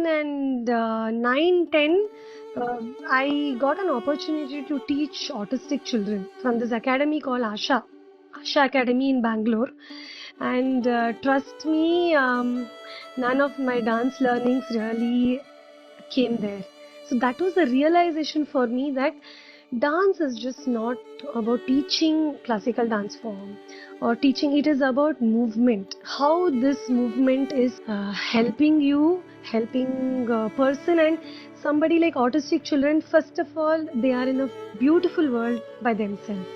2009-10, I got an opportunity to teach autistic children from this academy called Asha Academy in Bangalore. And trust me, none of my dance learnings really came there. So that was a realization for me that dance is just not about teaching classical dance form or teaching, it is about movement. How this movement is helping you, helping a person, and somebody like autistic children, first of all, they are in a beautiful world by themselves.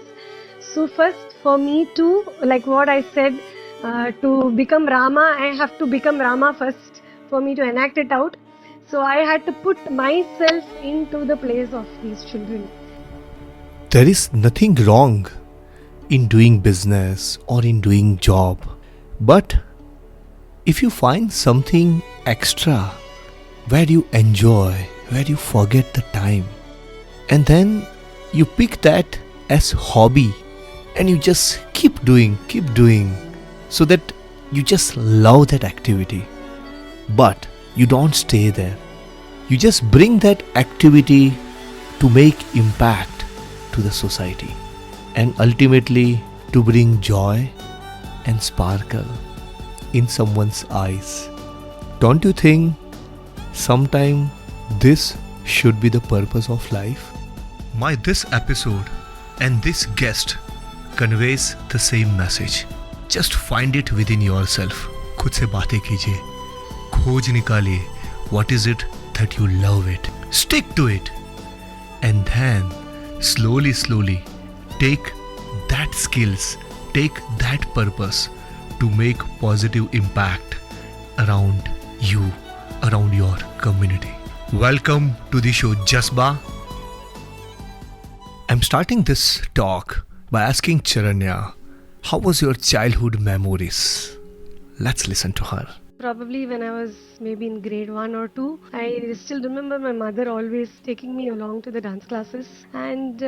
So first for me to, like what I said, to become Rama, I have to become Rama first for me to enact it out. So I had to put myself into the place of these children. There is nothing wrong in doing business or in doing job. But if you find something extra where you enjoy, where you forget the time, and then you pick that as hobby and you just keep doing so that you just love that activity. But you don't stay there. You just bring that activity to make impact to the society and ultimately to bring joy and sparkle in someone's eyes. Don't you think sometime this should be the purpose of life? This episode and this guest conveys the same message. Just find it within yourself. खुद से बातें कीजिए, खोज निकालिए. What is it that you love it? Stick to it. And then slowly take that skills, take that purpose to make positive impact around you, around your community. Welcome to the show Jasba. I'm starting this talk by asking Charanya, how was your childhood memories? Let's listen to her. Probably when I was maybe in grade 1 or 2, I still remember my mother always taking me along to the dance classes. And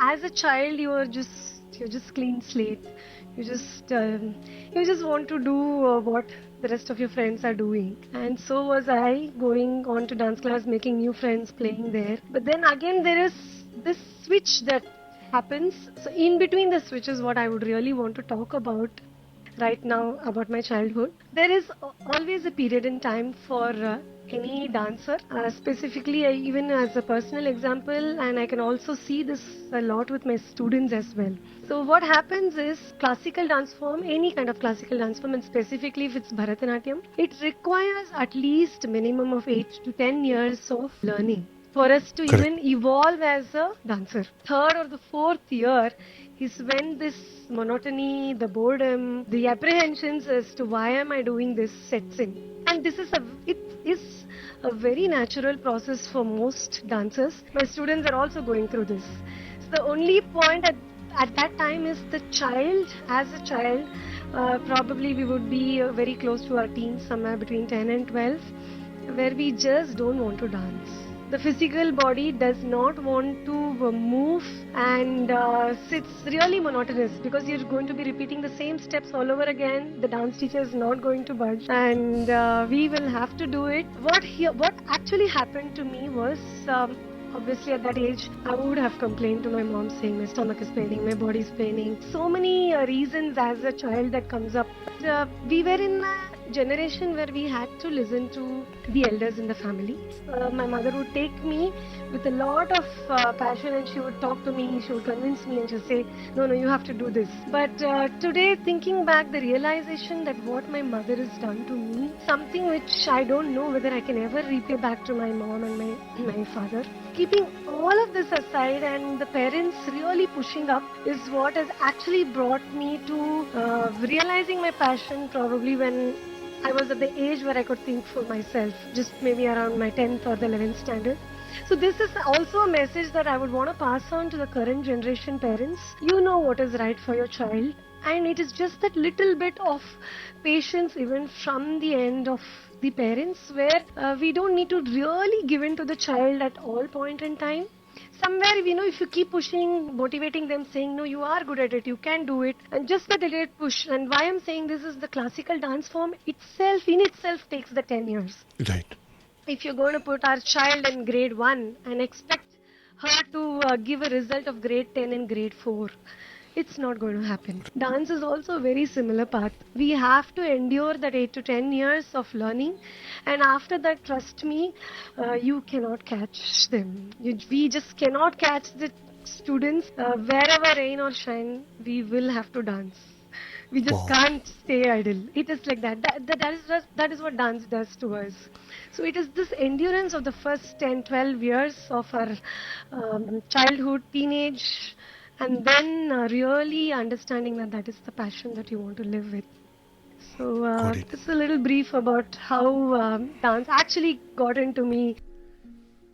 as a child, you're just clean slate. You just want to do what the rest of your friends are doing. And so was I, going on to dance class, making new friends, playing there. But then again, there is this switch that happens. So in between the switch is what I would really want to talk about right now, about my childhood. There is always a period in time for any dancer, specifically even as a personal example, and I can also see this a lot with my students as well. So what happens is, classical dance form, any kind of classical dance form, and specifically if it's Bharatanatyam, it requires at least minimum of 8 to 10 years of learning for us to even evolve as a dancer. Third or the fourth year is when this monotony, the boredom, the apprehensions as to why am I doing this sets in. And it is a very natural process for most dancers. My students are also going through this. So the only point at that time is the child, as a child, probably we would be very close to our teens, somewhere between 10 and 12, where we just don't want to dance. The physical body does not want to move, and it's really monotonous because you're going to be repeating the same steps all over again. The dance teacher is not going to budge, and we will have to do it. What actually happened to me was, obviously at that age, I would have complained to my mom saying my stomach is paining, my body is paining. So many reasons as a child that comes up. We were in a generation where we had to listen to the elders in the family. My mother would take me with a lot of passion, and she would talk to me, she would convince me, and she'd say, no, you have to do this. But today, thinking back, the realization that what my mother has done to me, something which I don't know whether I can ever repay back to my mom and my father. Keeping all of this aside and the parents really pushing up is what has actually brought me to realizing my passion, probably when I was at the age where I could think for myself, just maybe around my 10th or the 11th standard. So this is also a message that I would want to pass on to the current generation parents. You know what is right for your child, and it is just that little bit of patience even from the end of the parents, where we don't need to really give in to the child at all point in time. Somewhere, if you keep pushing, motivating them, saying, no, you are good at it, you can do it, and just the delayed push. And why I'm saying this is the classical dance form in itself takes the 10 years. Right. if you're going to put our child in grade 1 and expect her to give a result of grade 10 and grade 4, it's not going to happen. Dance is also a very similar path. We have to endure that 8 to 10 years of learning, and after that, trust me, you cannot catch them. We just cannot catch the students. Wherever rain or shine, we will have to dance. We just Wow. can't stay idle. It is like that. That is what dance does to us. So it is this endurance of the first 10, 12 years of our childhood, teenage, and then really understanding that that is the passion that you want to live with. So Got it. this is a little brief about how dance actually got into me.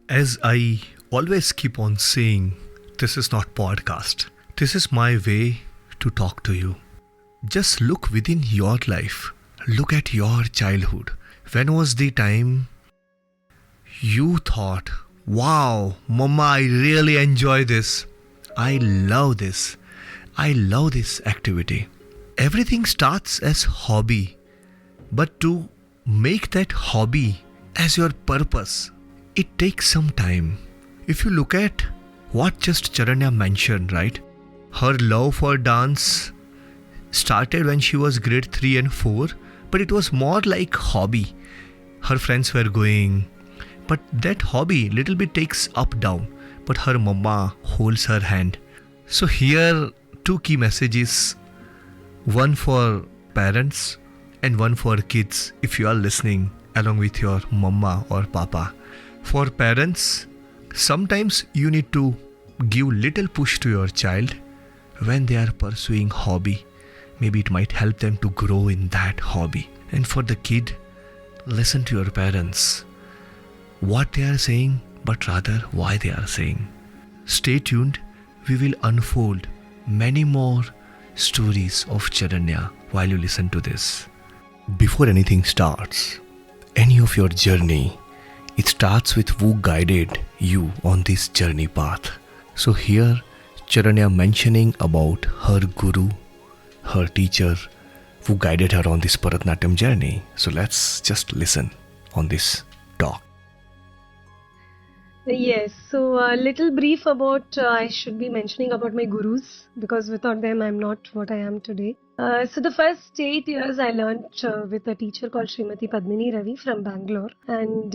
As I always keep on saying, this is not podcast. This is my way to talk to you. Just look within your life. Look at your childhood. When was the time you thought, wow, Mama, I really enjoy this. I love this. I love this activity. Everything starts as hobby, but to make that hobby as your purpose, it takes some time. If you look at what just Charanya mentioned, right? Her love for dance started when she was grade 3 and 4, but it was more like hobby. Her friends were going, but that hobby little bit takes up down, but her mama holds her hand. So here two key messages, one for parents and one for kids if you are listening along with your mama or papa. For parents, sometimes you need to give little push to your child when they are pursuing hobby. Maybe it might help them to grow in that hobby. And for the kid, listen to your parents. What they are saying, but rather why they are saying. Stay tuned. We will unfold many more stories of Charanya while you listen to this. Before anything starts, any of your journey, it starts with who guided you on this journey path. So here, Charanya mentioning about her guru, her teacher, who guided her on this Bharatanatyam journey. So let's just listen on this talk. Yes, so a little brief about I should be mentioning about my gurus because without them I'm not what I am today. So the first 8 years I learned with a teacher called Srimati Padmini Ravi from Bangalore, and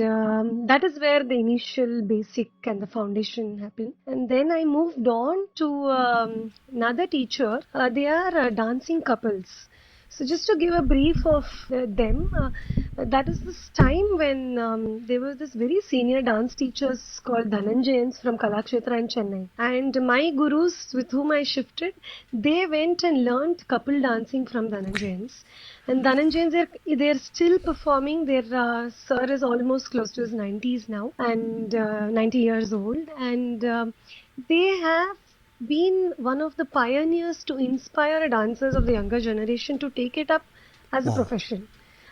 that is where the initial basic and the foundation happened. And then I moved on to another teacher. They are dancing couples. So just to give a brief of them, that is this time when there was this very senior dance teachers called Dhananjayans from Kalakshetra in Chennai. And my gurus with whom I shifted, they went and learned couple dancing from Dhananjayans. And Dhananjayans, they're still performing. Their sir is almost close to his 90s now and 90 years old. And they have been one of the pioneers to inspire dancers of the younger generation to take it up as a Wow. profession.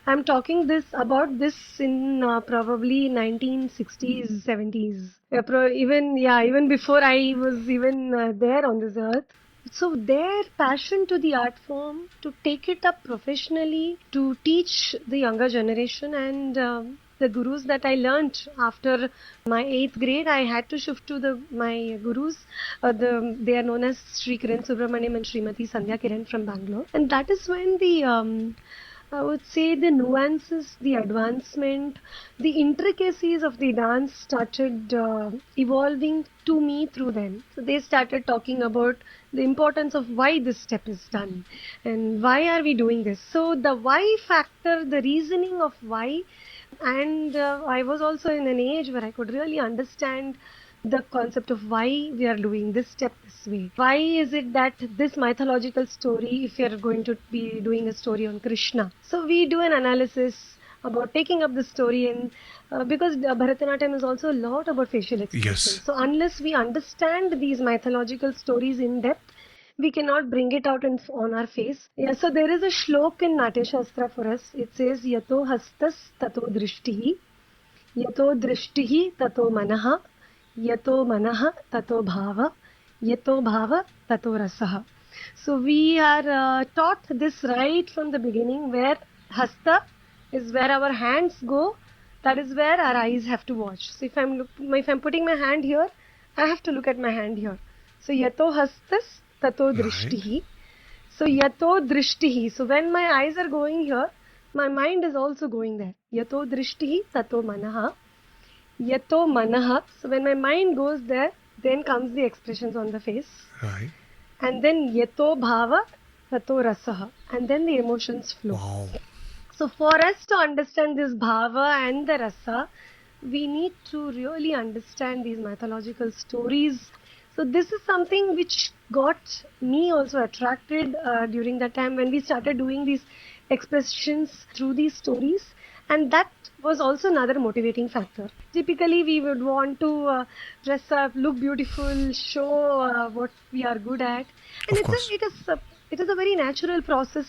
I'm talking this about this in probably 1960s, 70s, even before I was even there on this earth. So their passion to the art form, to take it up professionally, to teach the younger generation, and the gurus that I learnt after my 8th grade, I had to shift to my gurus. They are known as Sri Kiran Subramaniam and Srimati Sandhya Kiran from Bangalore, and that is when the I would say the nuances, the advancement, the intricacies of the dance started evolving to me through them. So they started talking about the importance of why this step is done and why are we doing this. So the why factor, the reasoning of why, and I was also in an age where I could really understand the concept of why we are doing this step this way. Why is it that this mythological story, if you're going to be doing a story on Krishna, so we do an analysis about taking up the story, and because Bharatanatyam is also a lot about facial expression. Yes. So unless we understand these mythological stories in depth, we cannot bring it out on our face. Yeah, so there is a shlok in Natya Shastra for us. It says, Yato hastas tato drishtihi, Yato drishtihi tato manaha, Yato manaha tato bhava, Yato bhava tato rasaha. So we are taught this right from the beginning, where hasta is where our hands go That is where our eyes have to watch. So if I'm putting my hand here, I have to look at my hand here. So yato hastas tato Right. drishtihi. So yato drishtihi. So when my eyes are going here, my mind is also going there. Yato drishtihi tato manaha. Yato manaha. So when my mind goes there, then comes the expressions on the face. Right. And then yato bhava tato rasaha. And then the emotions flow. Wow. So for us to understand this bhava and the rasa, we need to really understand these mythological stories. So this is something which got me also attracted during that time when we started doing these expressions through these stories, and that was also another motivating factor. Typically we would want to dress up, look beautiful, show what we are good at, and Of course. it is a very natural process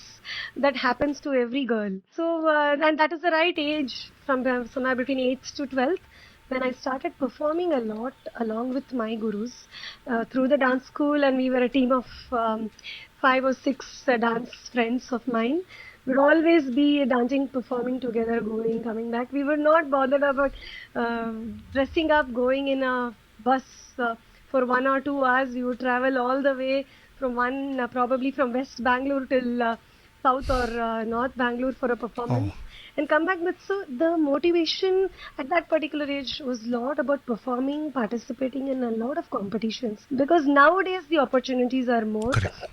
that happens to every girl. So and that is the right age, from somewhere between 8th to 12th, when I started performing a lot along with my gurus through the dance school, and we were a team of 5 or 6 dance friends of mine. We'd always be dancing, performing together, going, coming back. We were not bothered about dressing up, going in a bus for 1 or 2 hours. We would travel all the way from probably from West Bangalore till South or North Bangalore for a performance, Oh, and come back. But so the motivation at that particular age was a lot about performing, participating in a lot of competitions, because nowadays the opportunities are more. correct.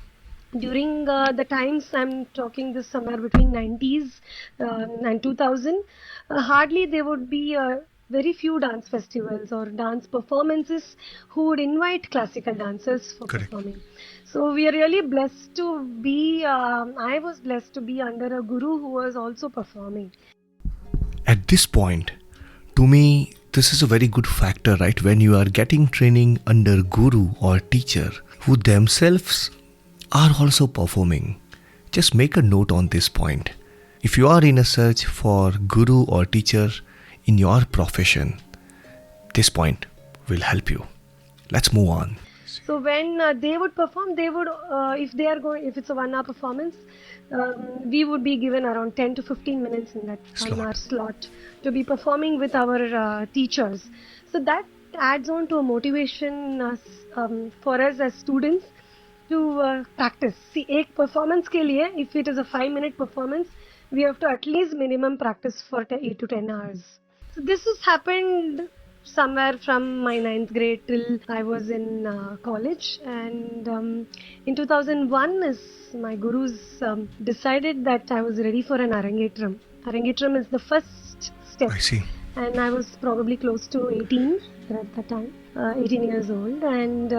During the times I'm talking, this somewhere between 90s and 2000, hardly there would be very few dance festivals or dance performances who would invite classical dancers for Correct. performing. So we are really blessed to be, I was blessed to be under a guru who was also performing. At this point, to me, this is a very good factor, right? When you are getting training under guru or teacher who themselves are also performing. Just make a note on this point. If you are in a search for guru or teacher in your profession, this point will help you. Let's move on. So when they would perform, they would, if it's a 1 hour performance, we would be given around 10 to 15 minutes in that 1 hour slot to be performing with our teachers. So that adds on to a motivation for us as students to practice. See, एक performance के लिए, if it is a 5 minute performance, we have to at least minimum practice for 8 to 10 hours. So this has happened somewhere from my 9th grade till I was in college, and in 2001 is my gurus decided that I was ready for an arangetram. Arangetram is the first step. I see. And I was probably close to 18 at that time, 18 years old, and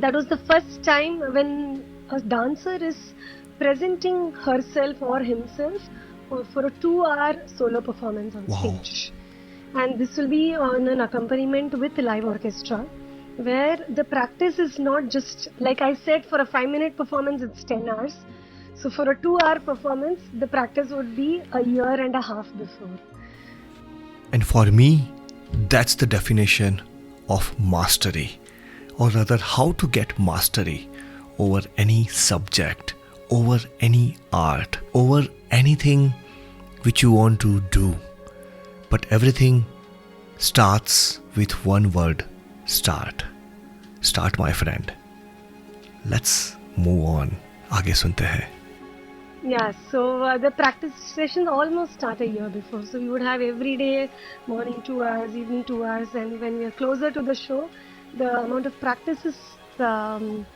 that was the first time when a dancer is presenting herself or himself for a 2 hour solo performance on stage. And this will be on an accompaniment with live orchestra, where the practice is not just, like I said, for a 5 minute performance it's 10 hours. So for a 2 hour performance, the practice would be a year and a half before. And for me, that's the definition of mastery, or rather how to get mastery over any subject, over any art, over anything which you want to do. But everything starts with one word: start. Start, my friend. Let's move on. आगे सुनते हैं. Yeah, so the practice session almost start a year before. So we would have every day, morning 2 hours, evening 2 hours, and when we are closer to the show, the amount of practices time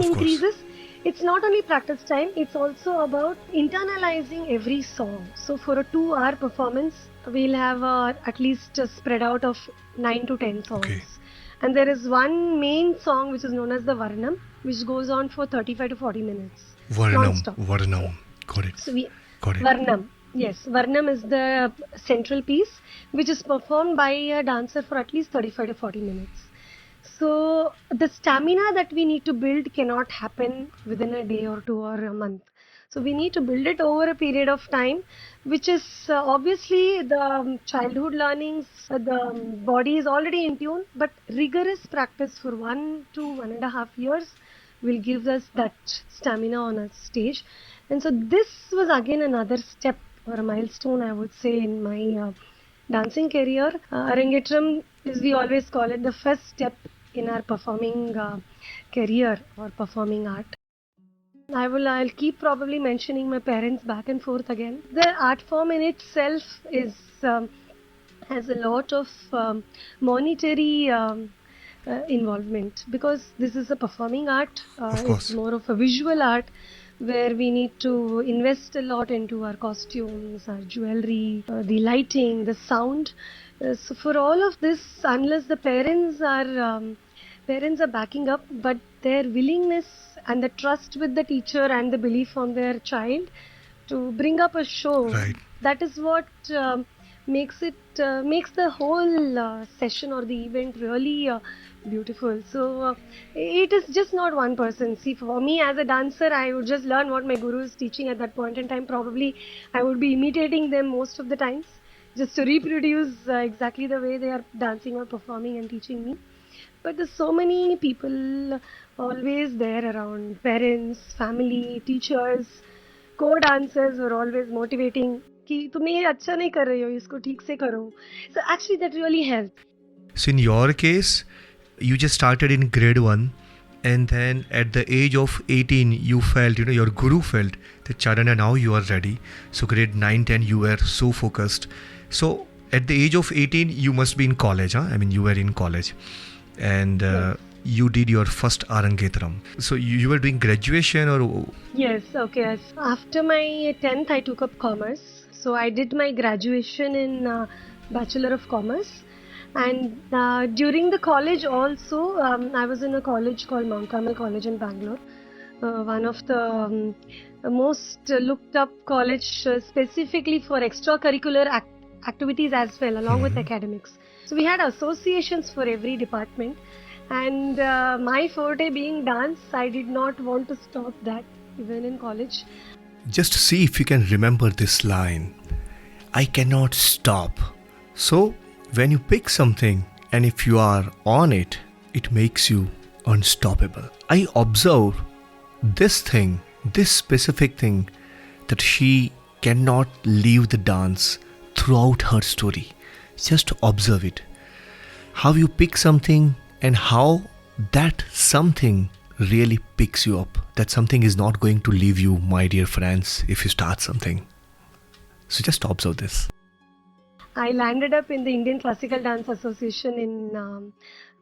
increases. It's not only practice time, it's also about internalizing every song. So for a 2 hour performance, we'll have at least spread out of 9 to 10 songs. Okay. And there is one main song which is known as the Varnam, which goes on for 35 to 40 minutes. Varnam. Got it. So Got it. Varnam. Yes, Varnam is the central piece which is performed by a dancer for at least 35 to 40 minutes. So the stamina that we need to build cannot happen within a day or two or a month. So we need to build it over a period of time, which is obviously the childhood learnings, the body is already in tune, but rigorous practice for 1 to 1.5 years will give us that stamina on a stage. And so this was again another step or a milestone, I would say, in my dancing career. Arangetram is, we always call it, the first step in our performing career or performing art. I'll keep probably mentioning my parents back and forth again. The art form in itself is has a lot of monetary involvement, because this is a performing art. Of It's course. more of a visual art where we need to invest a lot into our costumes, our jewelry, the lighting, the sound. So for all of this, unless the parents are backing up, but their willingness and the trust with the teacher and the belief on their child to bring up a show, Right. that is what makes the whole session or the event really beautiful. So it is just not one person. See, for me as a dancer, I would just learn what my guru is teaching at that point in time. Probably I would be imitating them most of the times, just to reproduce exactly the way they are dancing or performing and teaching me. But there's so many people always there around, parents, family, teachers, co-dancers were always motivating कि तुम ये अच्छा नहीं कर रही हो, इसको ठीक से करो. So actually that really helped. So in your case, you just started in grade 1, and then at the age of 18 you felt, your guru felt that Charanya, now you are ready. So grade 9, 10 you were so focused. So at the age of 18 you must be in college, huh? I mean, you were in college, and Yes. you did your first Arangetram. So you were doing graduation or? Yes, okay. Yes. After my 10th, I took up commerce. So I did my graduation in Bachelor of Commerce. And during the college also, I was in a college called Mount Carmel College in Bangalore. One of the most looked up college specifically for extracurricular activities as well, along with Mhm. academics. So we had associations for every department. And my forte being dance, I did not want to stop that even in college. Just see if you can remember this line. I cannot stop. So, when you pick something and if you are on it, it makes you unstoppable. I observe this thing, this specific thing, that she cannot leave the dance throughout her story. Just observe it. How you pick something and how that something really picks you up. That something is not going to leave you, my dear friends, if you start something. So just observe this. I landed up in the Indian Classical Dance Association in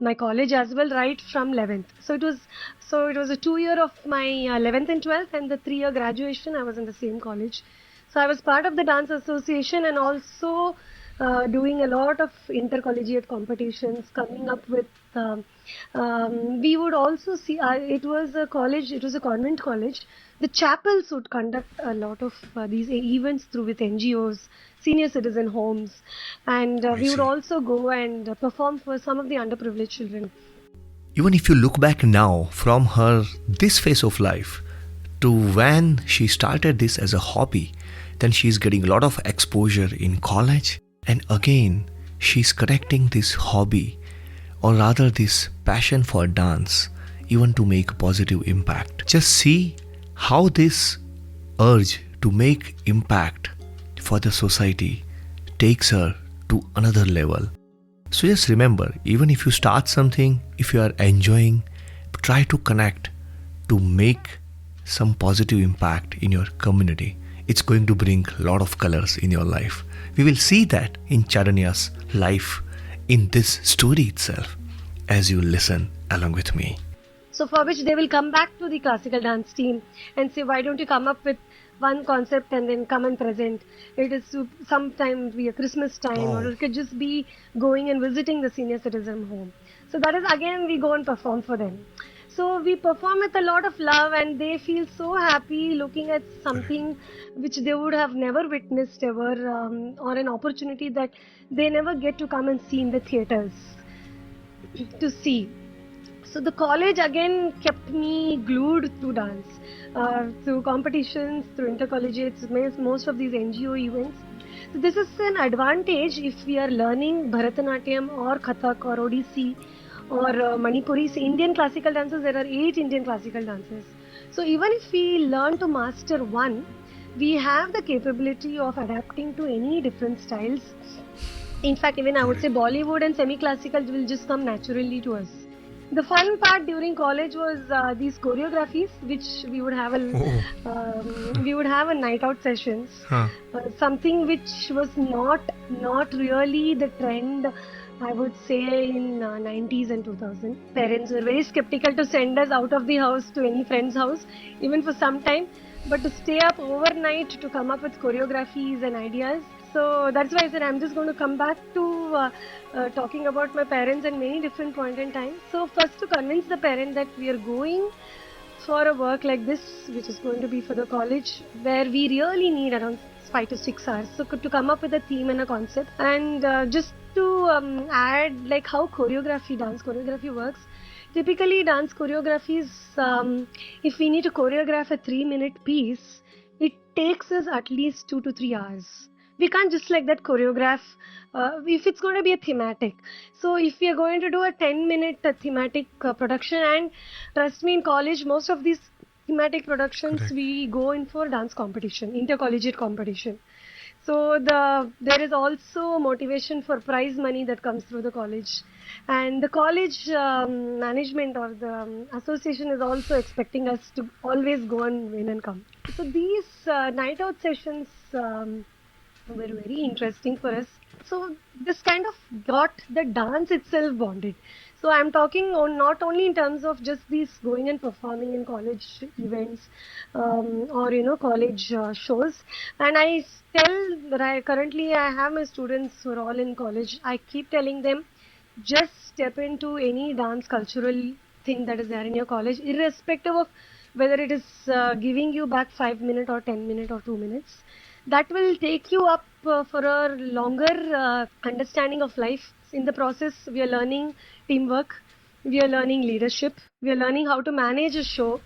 my college as well, right from 11th. So it was a 2 year of my 11th and 12th, and the 3 year graduation. I was in the same college. So I was part of the dance association, and also doing a lot of intercollegiate competitions, coming up with. We would also see. It was a college. It was a convent college. The chapels would conduct a lot of these events through with NGOs, senior citizen homes, and I we would see. also go and perform for some of the underprivileged children. Even if you look back now from her this phase of life to when she started this as a hobby, then she's getting a lot of exposure in college, and again she's connecting this hobby, or rather this passion for dance, even to make a positive impact. Just see how this urge to make impact for the society takes her to another level. So just remember, even if you start something, if you are enjoying, try to connect to make some positive impact in your community. It's going to bring a lot of colors in your life. We will see that in Charanya's life in this story itself as you listen along with me. So for which they will come back to the classical dance team and say, why don't you come up with one concept and then come and present. It is sometimes be a Christmas time, or it could just be going and visiting the senior citizen home. So that is again we go and perform for them. So we perform with a lot of love, and they feel so happy looking at something which they would have never witnessed ever, or an opportunity that they never get to come and see in the theatres to see. So the college again kept me glued to dance, through competitions, through intercollegiates, most of these NGO events. So this is an advantage if we are learning Bharatanatyam or Kathak or Odissi or Manipuri. So Indian classical dances, there are 8 Indian classical dances. So even if we learn to master one, we have the capability of adapting to any different styles In fact, even I would say Correct. Bollywood and semi-classical will just come naturally to us. The fun part during college was these choreographies, which Oh. we would have a night out sessions. Huh. Something which was not really the trend, I would say, in 90s and 2000. Parents were very skeptical to send us out of the house to any friend's house, even for some time. But to stay up overnight to come up with choreographies and ideas. So that's why I said I'm just going to come back to talking about my parents at many different point in time. So first, to convince the parent that we are going for a work like this, which is going to be for the college, where we really need around 5 to 6 hours. So to come up with a theme and a concept, and just to add like how dance choreography works. Typically, dance choreographies, if we need to choreograph a 3-minute piece, it takes us at least 2 to 3 hours. We can't just like that choreograph if it's going to be a thematic. So if we are going to do a 10-minute thematic production, and trust me, in college, most of these thematic productions Correct. we go in for dance competition, intercollegiate competition. So there is also motivation for prize money that comes through the college, and the college management or the association is also expecting us to always go and win and come. So these night out sessions were very interesting for us. So this kind of got the dance itself bonded. So I'm talking on not only in terms of just these going and performing in college events or college shows. And I tell that currently I have my students who are all in college. I keep telling them, just step into any dance cultural thing that is there in your college, irrespective of whether it is giving you back 5 minutes or 10 minutes or 2 minutes. That will take you up for a longer understanding of life. In the process, we are learning teamwork, we are learning leadership, we are learning how to manage a show,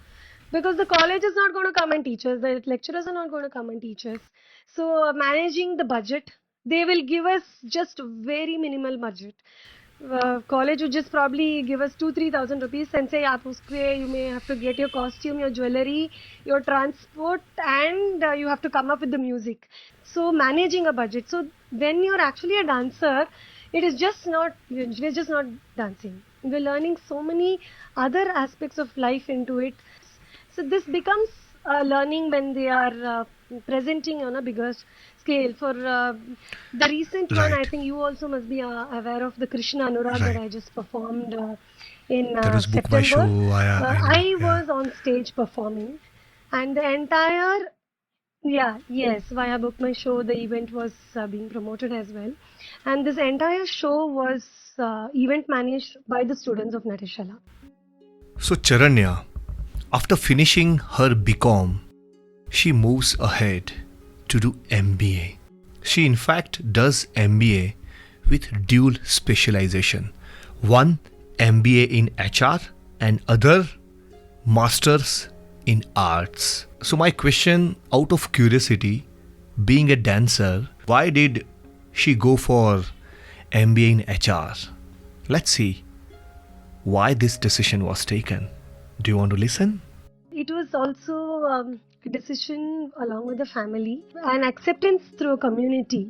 because the college is not going to come and teach us, the lecturers are not going to come and teach us. So managing the budget, they will give us just very minimal budget. College would just probably give us 2-3 thousand rupees and say, "Aap uske you may have to get your costume, your jewelry, your transport, and you have to come up with the music." So managing a budget. So when you're actually a dancer, we're just not dancing. We're learning so many other aspects of life into it. So this becomes learning when they are presenting on a bigger scale. For the recent one, I Right. think you also must be aware of the Krishna Anurag that Right. I just performed in That was Book My September. Show. I know. I Yeah. was on stage performing, and the entire yes, via Book My Show, the event was being promoted as well, and this entire show was event managed by the students of Natishala. So Charanya, after finishing her BCom, she moves ahead to do MBA. She in fact does MBA with dual specialization. One MBA in HR and other masters in arts. So my question, out of curiosity, being a dancer, why did she go for MBA in HR? Let's see why this decision was taken. Do you want to listen? It was also a decision along with the family and acceptance through a community.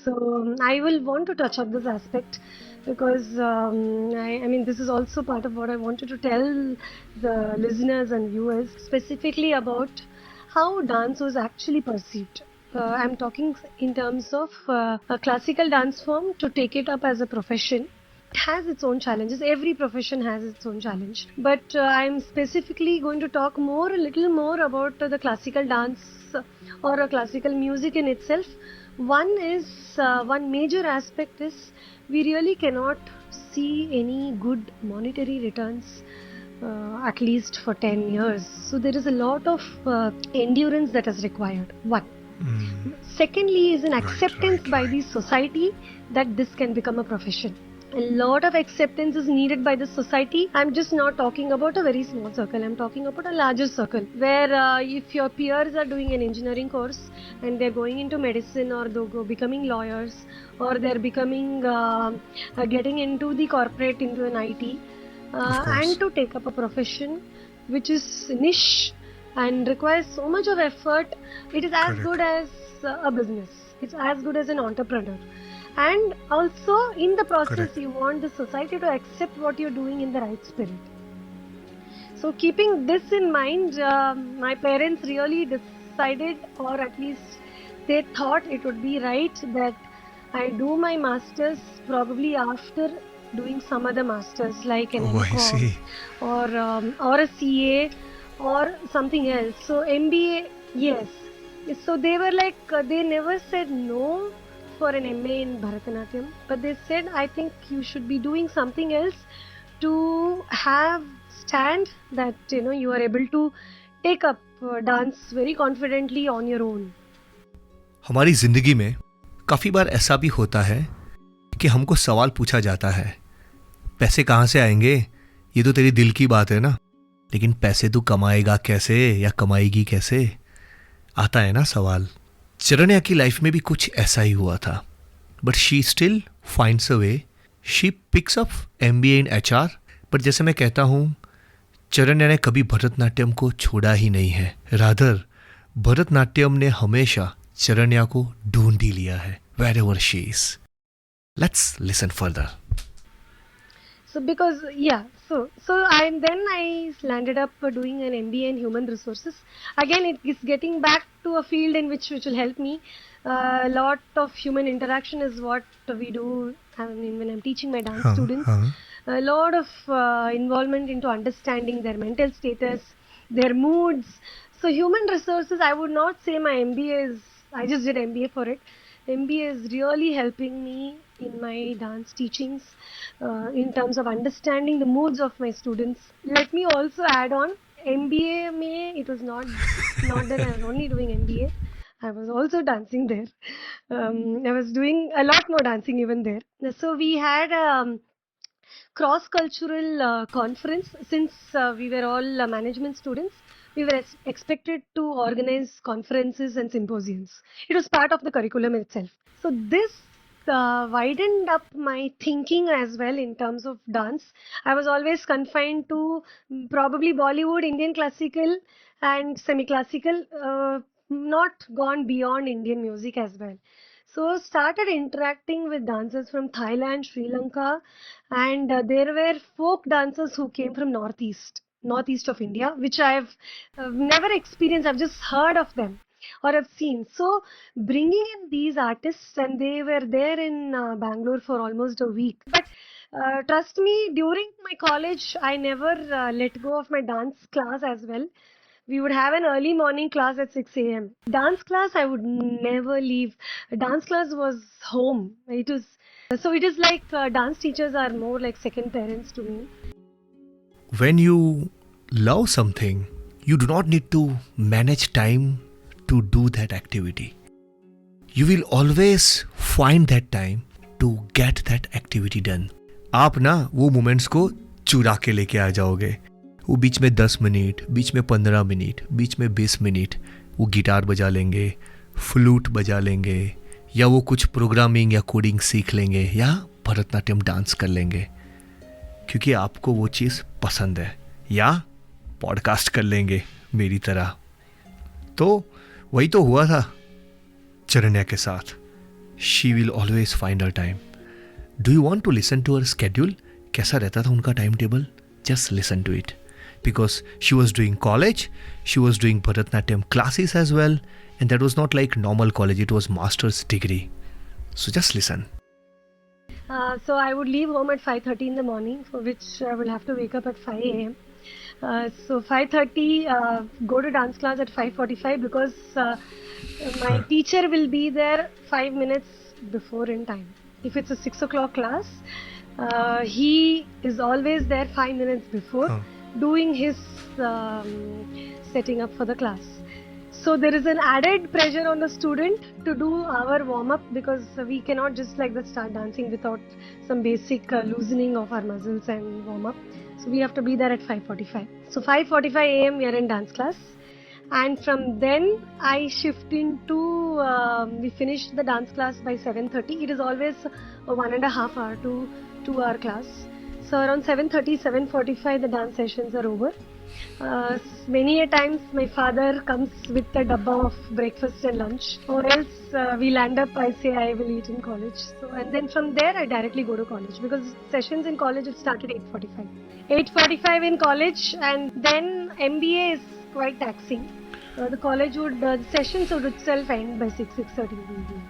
So I will want to touch up this aspect because I mean this is also part of what I wanted to tell the listeners and viewers specifically about how dance was actually perceived. I'm talking in terms of a classical dance form to take it up as a profession. It has its own challenges. Every profession has its own challenge. But I'm specifically going to talk a little more about the classical dance or a classical music in itself. One major aspect is we really cannot see any good monetary returns at least for 10 years. So there is a lot of endurance that is required. One. Secondly is an acceptance by the society that this can become a profession. A lot of acceptance is needed by the society. I'm just not talking about a very small circle. I'm talking about a larger circle where if your peers are doing an engineering course and they're going into medicine or they're becoming lawyers or they're getting into the corporate, into an IT, and to take up a profession which is niche and requires so much of effort, it is as Correct. good as a business. It's as good as an entrepreneur. and also in the process Correct. you want the society to accept what you're doing in the right spirit. So keeping this in mind, my parents really decided, or at least they thought it would be right that I do my masters probably after doing some other masters like an Oh, I MCom see. or a CA or something else. So MBA, yes. So they were like, they never said no for an MA in Bharatanatyam, but they said, I think you should be doing something else to have stand that you are able to take up dance very confidently on your own. हमारी जिंदगी में काफी बार ऐसा भी होता है कि हमको सवाल पूछा जाता है, पैसे कहाँ से आएंगे? ये तो तेरी दिल की बात है ना, लेकिन पैसे तू कमाएगा कैसे या कमाएगी कैसे? आता है ना सवाल. चरण्या की लाइफ में भी कुछ ऐसा ही हुआ था, but she still finds a way. She picks up MBA in HR. But जैसे मैं कहता हूँ, चरण्या ने कभी भरतनाट्यम को छोड़ा ही नहीं है. रादर भरतनाट्यम ने हमेशा चरण्या को ढूंढ ही लिया है, wherever she is. Let's listen further. So because I landed up doing an MBA in human resources. Again, it is getting back to a field in which will help me. A lot of human interaction is what we do. I mean, when I'm teaching my dance students, a lot of involvement into understanding their mental status, their moods. So human resources, I would not say my MBA is, I just did MBA for it. MBA is really helping me in my dance teachings in terms of understanding the moods of my students. Let me also add on, MBA mein, it was not that I was only doing MBA. I was also dancing there. I was doing a lot more dancing even there. So we had cross-cultural conference. Since we were all management students, we were expected to organize conferences and symposiums. It was part of the curriculum itself. So this widened up my thinking as well in terms of dance. I was always confined to probably Bollywood, Indian classical and semi-classical, not gone beyond Indian music as well. So started interacting with dancers from Thailand, Sri Lanka, and there were folk dancers who came from northeast of India, which I've never experienced. I've just heard of them or I've seen. So bringing in these artists, and they were there in Bangalore for almost a week. But trust me, during my college, I never let go of my dance class as well. We would have an early morning class at 6 a.m. Dance class, I would never leave. Dance class was home. It is like dance teachers are more like second parents to me. When you love something, you do not need to manage time to do that activity. You will always find that time to get that activity done. आप ना वो moments को चुरा के लेके आ जाओगे. वो बीच में 10 मिनट, बीच में 15 मिनट, बीच में 20 मिनट वो गिटार बजा लेंगे, फ्लूट बजा लेंगे, या वो कुछ प्रोग्रामिंग या कोडिंग सीख लेंगे, या भरतनाट्यम डांस कर लेंगे क्योंकि आपको वो चीज़ पसंद है, या पॉडकास्ट कर लेंगे मेरी तरह. तो वही तो हुआ था चरण्या के साथ. She will always find her time. Do you want to listen to her schedule? कैसा रहता था उनका time table? Just listen to it. Because she was doing college, she was doing Bharatanatyam classes as well, and that was not like normal college, it was master's degree. So just listen. So I would leave home at 5:30 in the morning, for which I will have to wake up at 5 a.m. So 5:30, go to dance class at 5:45 because my teacher will be there 5 minutes before in time. If it's a 6 o'clock class, he is always there 5 minutes before. Doing his setting up for the class. So there is an added pressure on the student to do our warm-up because we cannot just like that start dancing without some basic loosening of our muscles and warm-up. So we have to be there at 5:45. So 5:45 a.m. we are in dance class, and from then I shift into we finish the dance class by 7:30. It is always a 1.5 hour to 2 hour class. So around 7:30, 7:45 the dance sessions are over. Many a times my father comes with a dabba of breakfast and lunch, or else we land up. I say I will eat in college. So and then from there I directly go to college because sessions in college it started 8:45. 8:45 in college, and then MBA is quite taxing. The college would the sessions would itself end by 6:30 in the evening.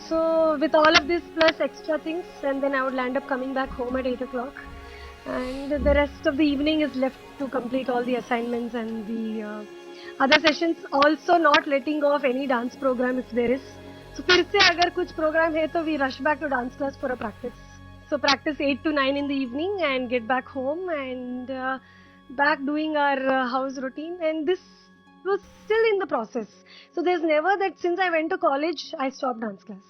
So with all of this plus extra things, and then I would land up coming back home at 8 o'clock, and the rest of the evening is left to complete all the assignments and the other sessions. Also, not letting go of any dance program if there is. So, फिर से अगर कुछ program है तो we rush back to dance class for a practice. So practice 8 to 9 in the evening and get back home and back doing our house routine. And this was still in the process. So there's never that since I went to college, I stopped dance class.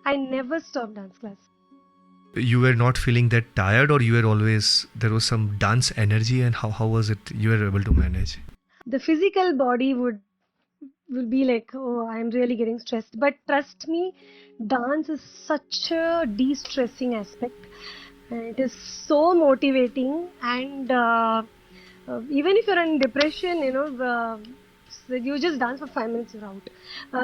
I never stopped dance class. You were not feeling that tired, or you were always, there was some dance energy, and how was it you were able to manage? The physical body will be like, oh, I'm really getting stressed. But trust me, dance is such a de-stressing aspect. It is so motivating, and even if you're in depression, so you just dance for 5 minutes, you're out.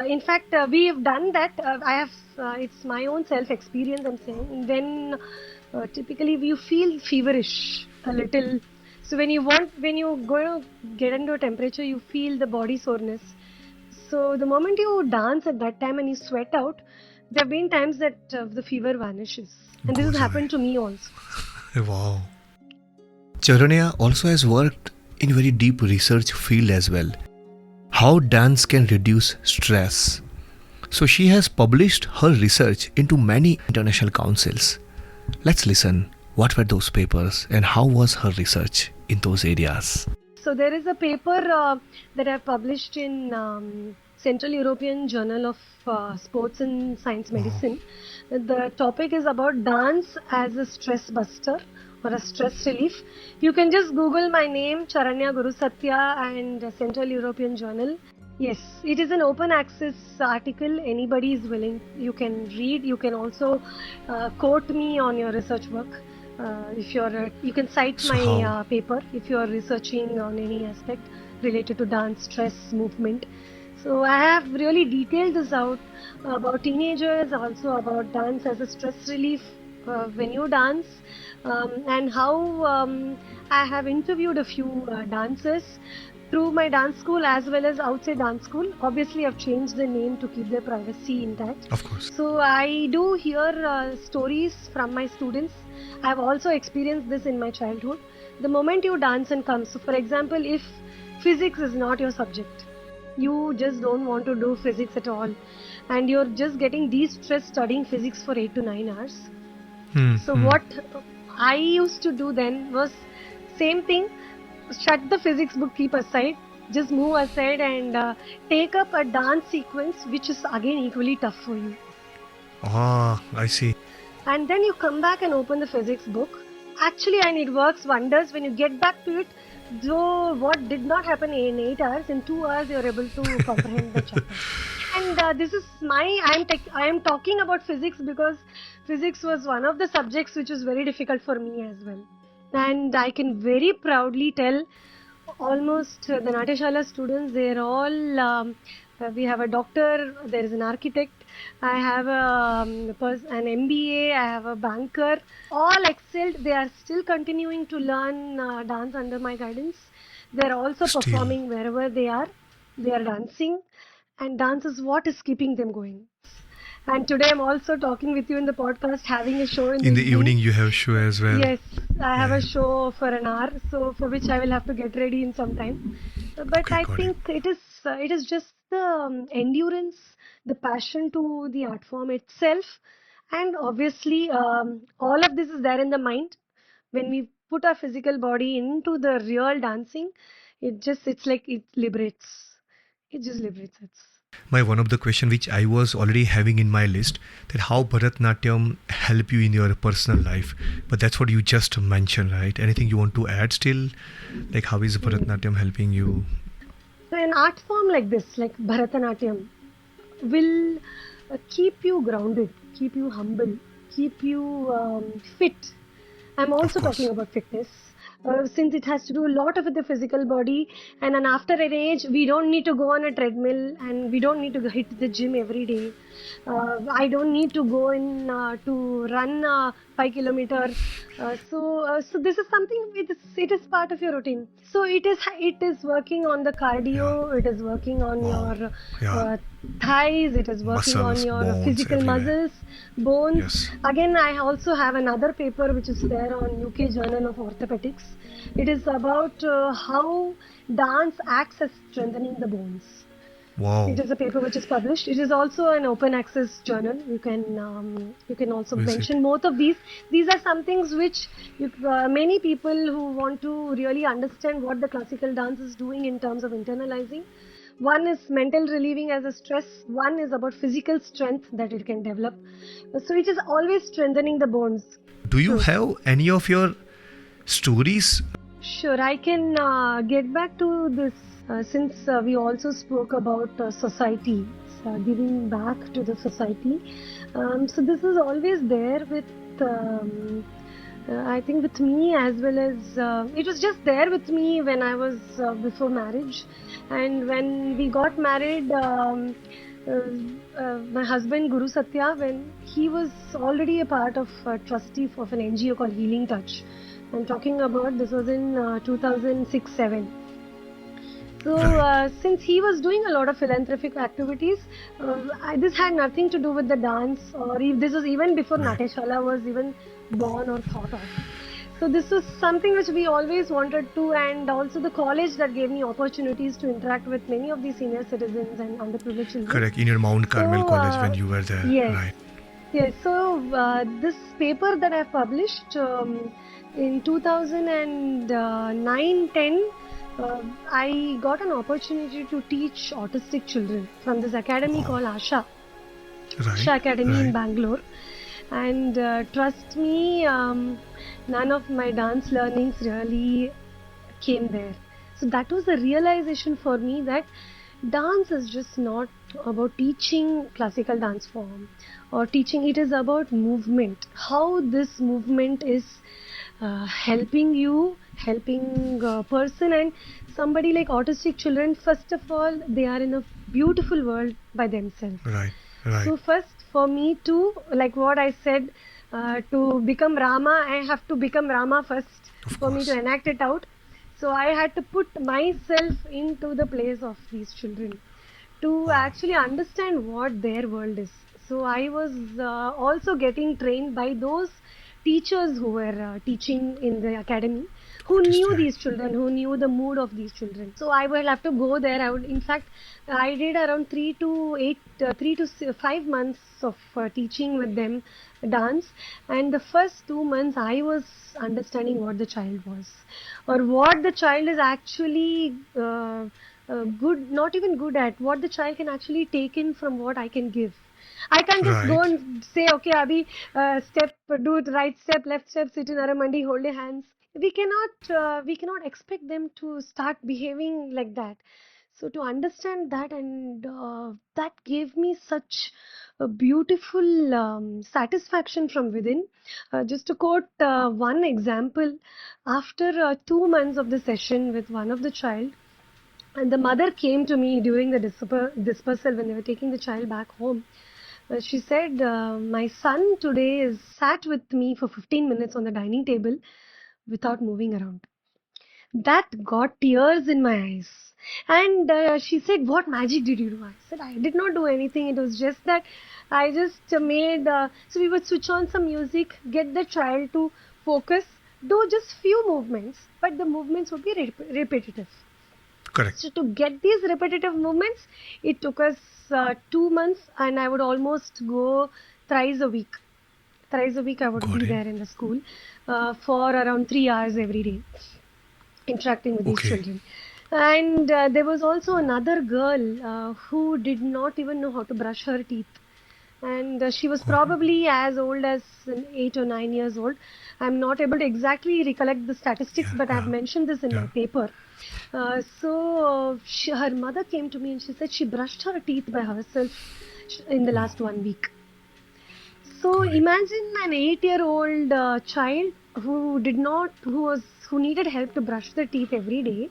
In fact, we have done that. I have, it's my own self-experience, I'm saying. When typically you feel feverish a little. So when you go to get into a temperature, you feel the body soreness. So the moment you dance at that time and you sweat out, there have been times that the fever vanishes. And this has Goes away. happened to me also. Wow. Charanya also has worked in very deep research field as well. How dance can reduce stress. So she has published her research into many international councils. Let's listen. What were those papers and how was her research in those areas? So there is a paper that I've published in Central European Journal of Sports and Science Medicine. The topic is about dance as a stress buster or a stress relief. You can just Google my name, Charanya Guru Satya, and Central European Journal. Yes, it is an open access article. Anybody is willing. You can read. You can also quote me on your research work. If you're, you can cite my paper if you are researching on any aspect related to dance, stress, movement. So I have really detailed this out about teenagers, also about dance as a stress relief when you dance, and how I have interviewed a few dancers through my dance school as well as outside dance school. Obviously, I've changed the name to keep their privacy intact. Of course. So I do hear stories from my students. I've also experienced this in my childhood. The moment you dance and come, so for example, if physics is not your subject, you just don't want to do physics at all, and you're just getting de-stressed studying physics for 8 to 9 hours. So what I used to do then was same thing, shut the physics book, keep aside, just move aside and take up a dance sequence which is again equally tough for you. Ah, I see. And then you come back and open the physics book. Actually, and it works wonders when you get back to it. Though what did not happen in 8 hours, in 2 hours you are able to comprehend the chapter. And this is I am talking about physics because physics was one of the subjects which was very difficult for me as well. And I can very proudly tell almost the Natyashala students, they're all, we have a doctor, there is an architect, I have an MBA, I have a banker, all excelled. They are still continuing to learn dance under my guidance. They're also performing wherever they are dancing, and dance is what is keeping them going. And today I'm also talking with you in the podcast, having a show in the evening. You have a show as well. Yes, I have a show for an hour, so for which I will have to get ready in some time. But I think it is just the endurance, the passion to the art form itself, and obviously all of this is there in the mind. When we put our physical body into the real dancing, it's like it liberates. It just liberates us. My one of the question which I was already having in my list, that how Bharatanatyam help you in your personal life, but that's what you just mentioned, right? Anything you want to add still? Like how is Bharatanatyam helping you? So an art form like this, like Bharatanatyam, will keep you grounded, keep you humble, keep you fit. I'm also talking about fitness. since it has to do a lot of with the physical body. And then after an age, we don't need to go on a treadmill and we don't need to hit the gym every day. I don't need to go in to run 5 kilometer. So this is something it is part of your routine. So it is working on the Yeah. cardio. It is working on Wow. your Yeah. thighs. It is working on Muscles, your bones, physical everywhere. muscles, bones. Yes. Again, I also have another paper which is there on UK Journal of Orthopedics. It is about how dance acts as strengthening the bones. It Wow. is a paper which is published. It is also an open access journal. You can also Is it? mention both of these. These are some things which many people who want to really understand what the classical dance is doing in terms of internalizing. One is mental relieving as a stress. One is about physical strength that it can develop. So it is always strengthening the bones. Do you True. have any of your stories? Sure, I can get back to this since we also spoke about society, giving back to the society. So this is always there with, I think, with me as well as it was just there with me when I was before marriage, and when we got married. My husband Guru Satya, when he was already a part of trustee of an NGO called Healing Touch. I'm talking about this was in 2006-7. So Right. since he was doing a lot of philanthropic activities, this had nothing to do with the dance, or if this was even before Right. Natyashala was even born or thought of. So this was something which we always wanted to, and also the college that gave me opportunities to interact with many of the senior citizens and underprivileged children. Correct. In your Mount So Carmel College when you were there. yes, Right. yes. So this paper that I published in 2009-10, I got an opportunity to teach autistic children from this academy Wow. called Right. Asha Academy in Right. Bangalore. And trust me, none of my dance learnings really came there. So that was the realization for me that dance is just not about teaching classical dance form or teaching, it is about movement. How this movement is helping you, helping a person, and somebody like autistic children, first of all, they are in a beautiful world by themselves. Right. Right. So first, for me to, like what I said, to become Rama, I have to become Rama first Of for me to course. enact it out. So I had to put myself into the place of these children to Wow. actually understand what their world is. So I was also getting trained by those teachers who were teaching in the academy, who knew Autistic. these children, who knew the mood of these children. So I will have to go there. I would, in fact, I did around 5 months of teaching with them dance, and the first 2 months I was understanding what the child was, or what the child is actually good, not even good at, what the child can actually take in from what I can give. I can't just go Right. and say, okay, Abhi, step, do it right step, left step, sit in Aramandi, hold your hands. We cannot expect them to start behaving like that. So to understand that, and that gave me such a beautiful satisfaction from within. Just to quote one example, after 2 months of the session with one of the child, and the mother came to me during the dispersal when they were taking the child back home. She said, my son today is sat with me for 15 minutes on the dining table without moving around. That got tears in my eyes. And she said, what magic did you do? I said, I did not do anything. It was just that I just made, so we would switch on some music, get the child to focus, do just few movements, but the movements would be repetitive. Correct. So to get these repetitive movements, it took us 2 months, and I would almost go thrice a week. Thrice a week I would Got be it. there in the school for around 3 hours every day, interacting with these Okay. children. And there was also another girl who did not even know how to brush her teeth. And she was Got it. probably as old as 8 or 9 years old. I'm not able to exactly recollect the statistics, Yeah. but I've Yeah. mentioned this in my Yeah. paper. Her mother came to me and she said she brushed her teeth by herself in the Wow. last 1 week. So Got it. imagine an 8-year-old child who who needed help to brush their teeth every day,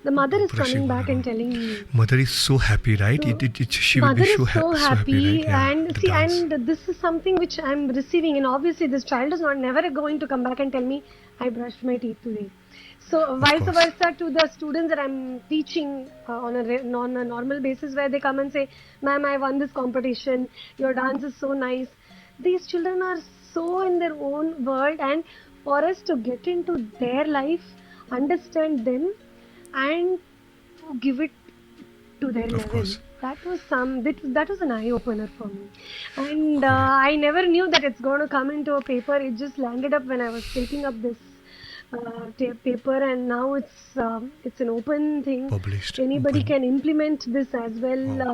the mother is Brushing coming all back and around. telling me. Mother is so happy, right? So She will be mother is so so happy, right? happy, Yeah, and the see, dance. and this is something which I'm receiving, and obviously this child is not never going to come back and tell me I brushed my teeth today. So Of vice course. versa to the students that I'm teaching on a normal basis, where they come and say, "Ma'am, I won this competition. Your dance is so nice." These children are so in their own world, and for us to get into their life, understand them, and to give it to their Of level. course. That was an eye opener for me, and Got it. I never knew that it's going to come into a paper. It just landed up when I was taking up this paper, and now it's an open thing. Published. Anybody Open. can implement this as well Wow.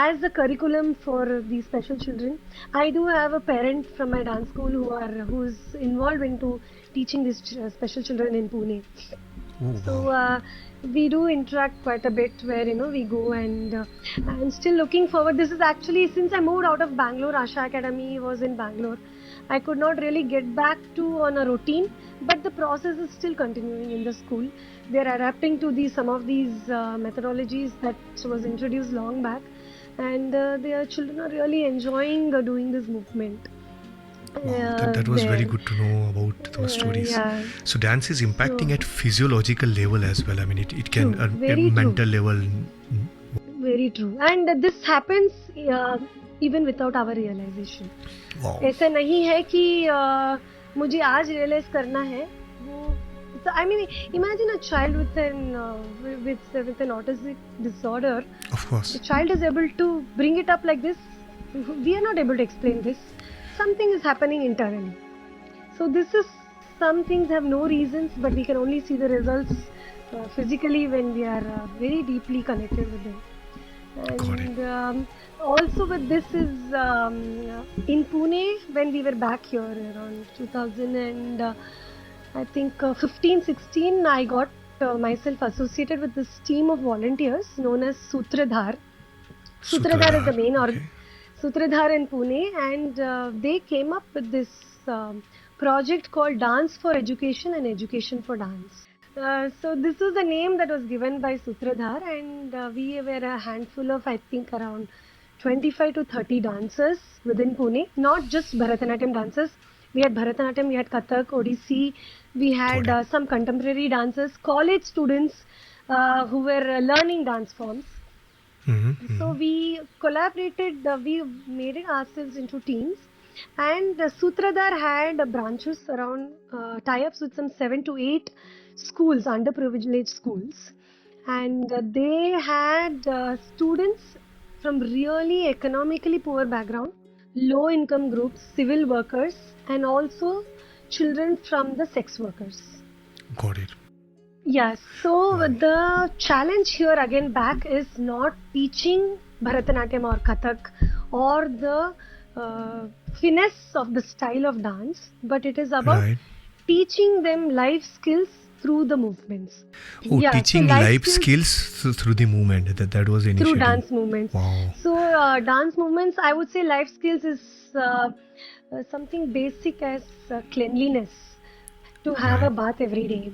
as a curriculum for these special children. I do have a parent from my dance school who's involved into teaching these special children in Pune. Oh, So wow. we do interact quite a bit where we go, and I'm still looking forward. This is actually since I moved out of Bangalore, Asha Academy was in Bangalore. I could not really get back to on a routine, but the process is still continuing in the school. They are adapting to some of these methodologies that was introduced long back, and their children are really enjoying doing this movement. Wow, that was very There. good to know about those stories. Yeah. So dance is impacting So at physiological level as well. I mean, it can true, a very true. mental level. Very true. And this happens even without our realization. Wow. ऐसा नहीं है कि मुझे आज realize करना है वो. So, I mean, imagine a child with an autistic disorder. Of course. The child is able to bring it up like this. We are not able to explain this. Something is happening internally. So this is, some things have no reasons, but we can only see the results physically when we are very deeply connected with them. Got it. And also with this is in Pune, when we were back here around 2000 and I think 15-16, I got myself associated with this team of volunteers known as Sutradhar. Sutradhar is the main okay. Sutradhar in Pune, and they came up with this project called Dance for Education and Education for Dance. So this was the name that was given by Sutradhar, and we were a handful of, I think, around 25 to 30 dancers within Pune, not just Bharatanatyam dancers. We had Bharatanatyam, we had Kathak, Odissi, we had some contemporary dancers, college students who were learning dance forms. Mm-hmm. So we collaborated, we made it ourselves into teams, and Sutradhar had branches around tie-ups with some 7 to 8 schools, underprivileged schools, and they had students from really economically poor background, low income groups, civil workers, and also children from the sex workers. Got it. Yes, so the challenge here again back is not teaching Bharatanatyam or Kathak or the finesse of the style of dance, but it is about teaching them life skills through the movements. Oh, teaching so life skills through the movement. That was the initiative. Through dance movements. Wow. So dance movements, I would say life skills is something basic as cleanliness, to have a bath every day,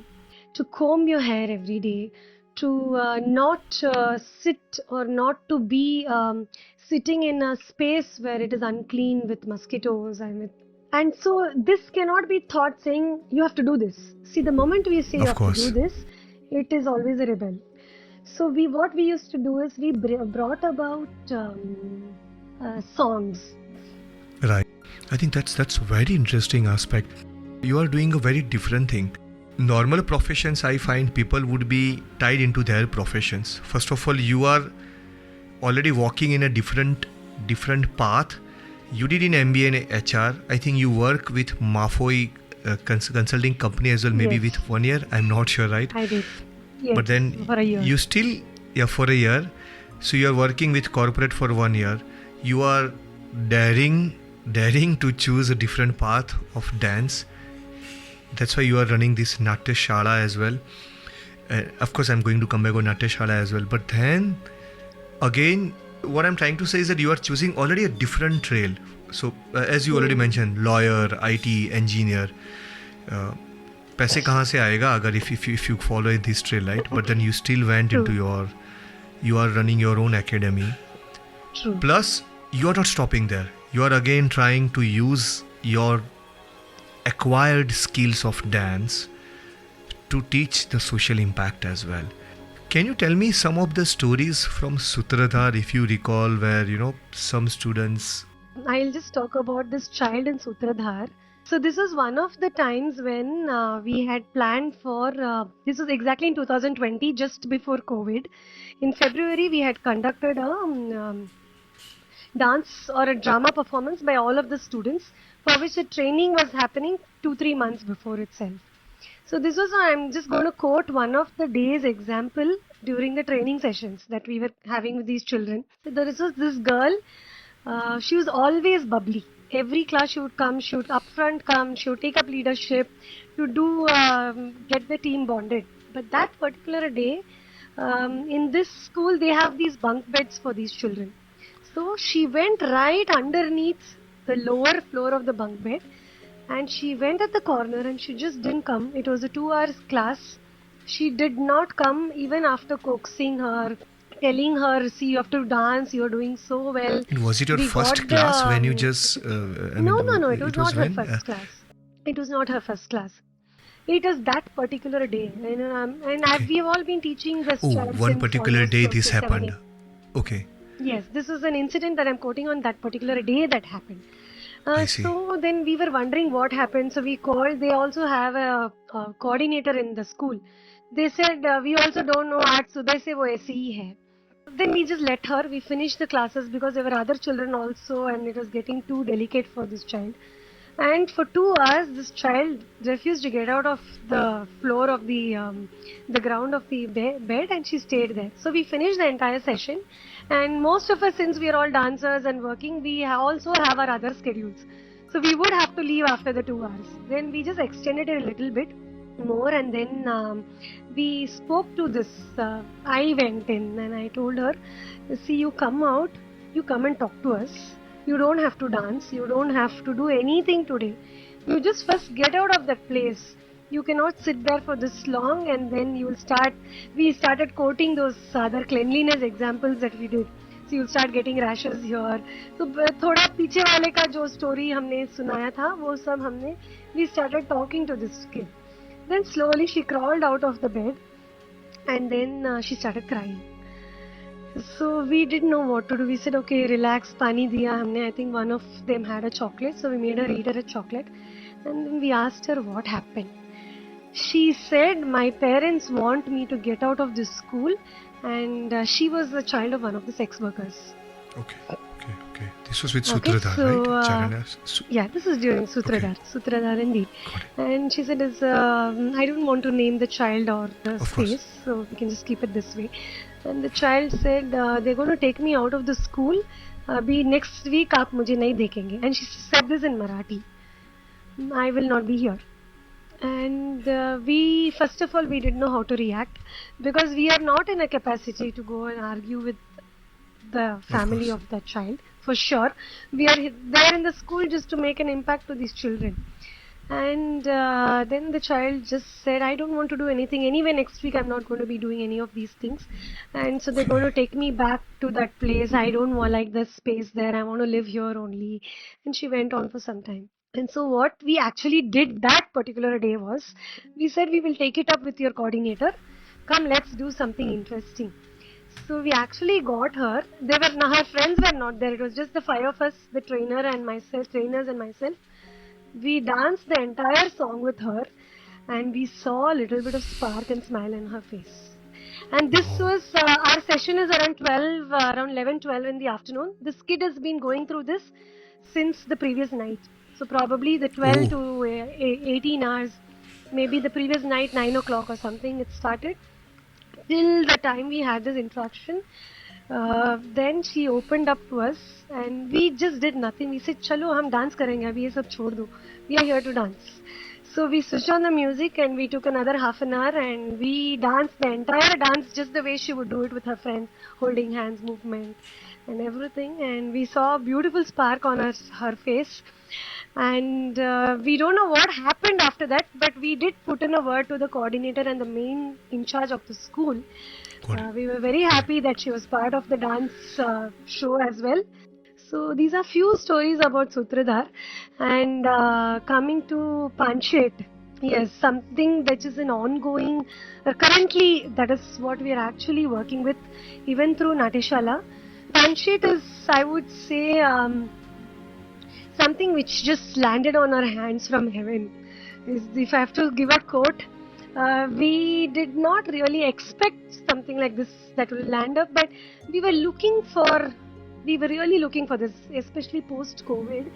to comb your hair every day, to not sit or not to be sitting in a space where it is unclean with mosquitoes and so this cannot be taught saying you have to do this. See, the moment we say you have to do this, it is always a rebel. So what we used to do is we brought about songs. Right. I think that's a very interesting aspect. You are doing a very different thing. Normal professions, I find people would be tied into their professions. First of all, you are already walking in a different path. You did in MBA and HR. I think you work with Mafoi consulting company as well, maybe with 1 year. I'm not sure, right? I did. Yes, but then for a year. You still, for a year. So you are working with corporate for 1 year. You are daring to choose a different path of dance. That's why you are running this Natya Shala as well. Of course, I'm going to come back on Natya Shala as well. But then, again, what I'm trying to say is that you are choosing already a different trail. So, as you already mentioned, lawyer, IT, engineer. पैसे कहाँ से आएगा अगर if you follow in this trail, right? But then you still went True. into you are running your own academy. True. Plus, you are not stopping there. You are again trying to use your acquired skills of dance to teach the social impact as well. Can you tell me some of the stories from Sutradhar, if you recall, where some students? I'll just talk about this child in Sutradhar. So this was one of the times when we had planned for, this was exactly in 2020, just before COVID. In February, we had conducted a dance or a drama performance by all of the students, for which the training was happening 2-3 months before itself. So this was, I'm just going to quote one of the day's example during the training sessions that we were having with these children. So there was this girl, she was always bubbly. Every class she would come, she would upfront come, she would take up leadership to do, get the team bonded. But that particular day, in this school, they have these bunk beds for these children. So she went right underneath the lower floor of the bunk bed, and she went at the corner and she just didn't come. It was a 2 hours class. She did not come even after coaxing her, telling her, see, you have to dance, you're doing so well. And was it your We first got class the, when you just? no, it was It was not her when. first class. It was not her first class. It was that particular day. Okay. We've all been teaching this Oh, child one since particular almost day close this to 7 happened. years. Okay. Yes, this is an incident that I'm quoting on that particular day that happened. I see. So then we were wondering what happened. So we called, they also have a coordinator in the school. They said, we also don't know art, so they say, wo aise hi hai. Then we just let her, we finished the classes because there were other children also and it was getting too delicate for this child. And for 2 hours, this child refused to get out of the floor of the ground of the bed, and she stayed there. So we finished the entire session, and most of us, since we are all dancers and working, we also have our other schedules. So we would have to leave after the 2 hours. Then we just extended it a little bit more, and then we spoke to this. I went in and I told her, "See, you come out, you come and talk to us. You don't have to dance. You don't have to do anything today. You just first get out of that place. You cannot sit there for this long, and then you will start." We started quoting those other cleanliness examples that we did. So you'll start getting rashes here. So थोड़ा पीछे वाले का जो story हमने सुनाया था, वो सब हमने. We started talking to this kid. Then slowly she crawled out of the bed, and then she started crying. So we didn't know what to do. We said, okay, relax, pani diya humne. I think one of them had a chocolate, so we made her eat her a chocolate. And then we asked her what happened. She said, my parents want me to get out of this school, and she was the child of one of the sex workers. Okay. This was with Okay, Sutradhar, so, right? Charanya. Yeah, this is during Sutradhar. Okay. Sutradhar indeed. Got it. And she said, I don't want to name the child or the Of course. space, so we can just keep it this way. And the child said, they're going to take me out of the school. Be next week, aap mujhe nahi dekhenge. And she said this in Marathi. I will not be here. And we, first of all, we didn't know how to react because we are not in a capacity to go and argue with the family of that child. For sure, we are there in the school just to make an impact to these children. And then the child just said, I don't want to do anything. Anyway, next week I'm not going to be doing any of these things. And so they're going to take me back to that place. I don't like the space there. I want to live here only. And she went on for some time. And so what we actually did that particular day was, we said we will take it up with your coordinator. Come, let's do something interesting. So we actually got her. Her friends were not there. It was just the 5 of us, the trainers and myself. We danced the entire song with her, and we saw a little bit of spark and smile in her face. And this was, our session is around 11, 12 in the afternoon. This kid has been going through this since the previous night. So probably the 12 to 18 hours, maybe the previous night, 9 o'clock or something, it started. Till the time we had this interaction, then she opened up to us and we just did nothing. We said, chalo, hum dance karenge, abhi ye sab chhod do. We are here to dance. So we switched on the music and we took another half an hour and we danced the entire dance just the way she would do it with her friends, holding hands, movement and everything. And we saw a beautiful spark on her face. And we don't know what happened after that, but we did put in a word to the coordinator and the main in charge of the school. Got it. We were very happy that she was part of the dance show as well. So these are few stories about Sutradhar. And coming to Panchet, yes, something that is an ongoing, currently that is what we are actually working with, even through Natishala. Panchet is, I would say, something which just landed on our hands from heaven. If I have to give a quote, we did not really expect something like this that will land up, but we were really looking for this, especially post COVID.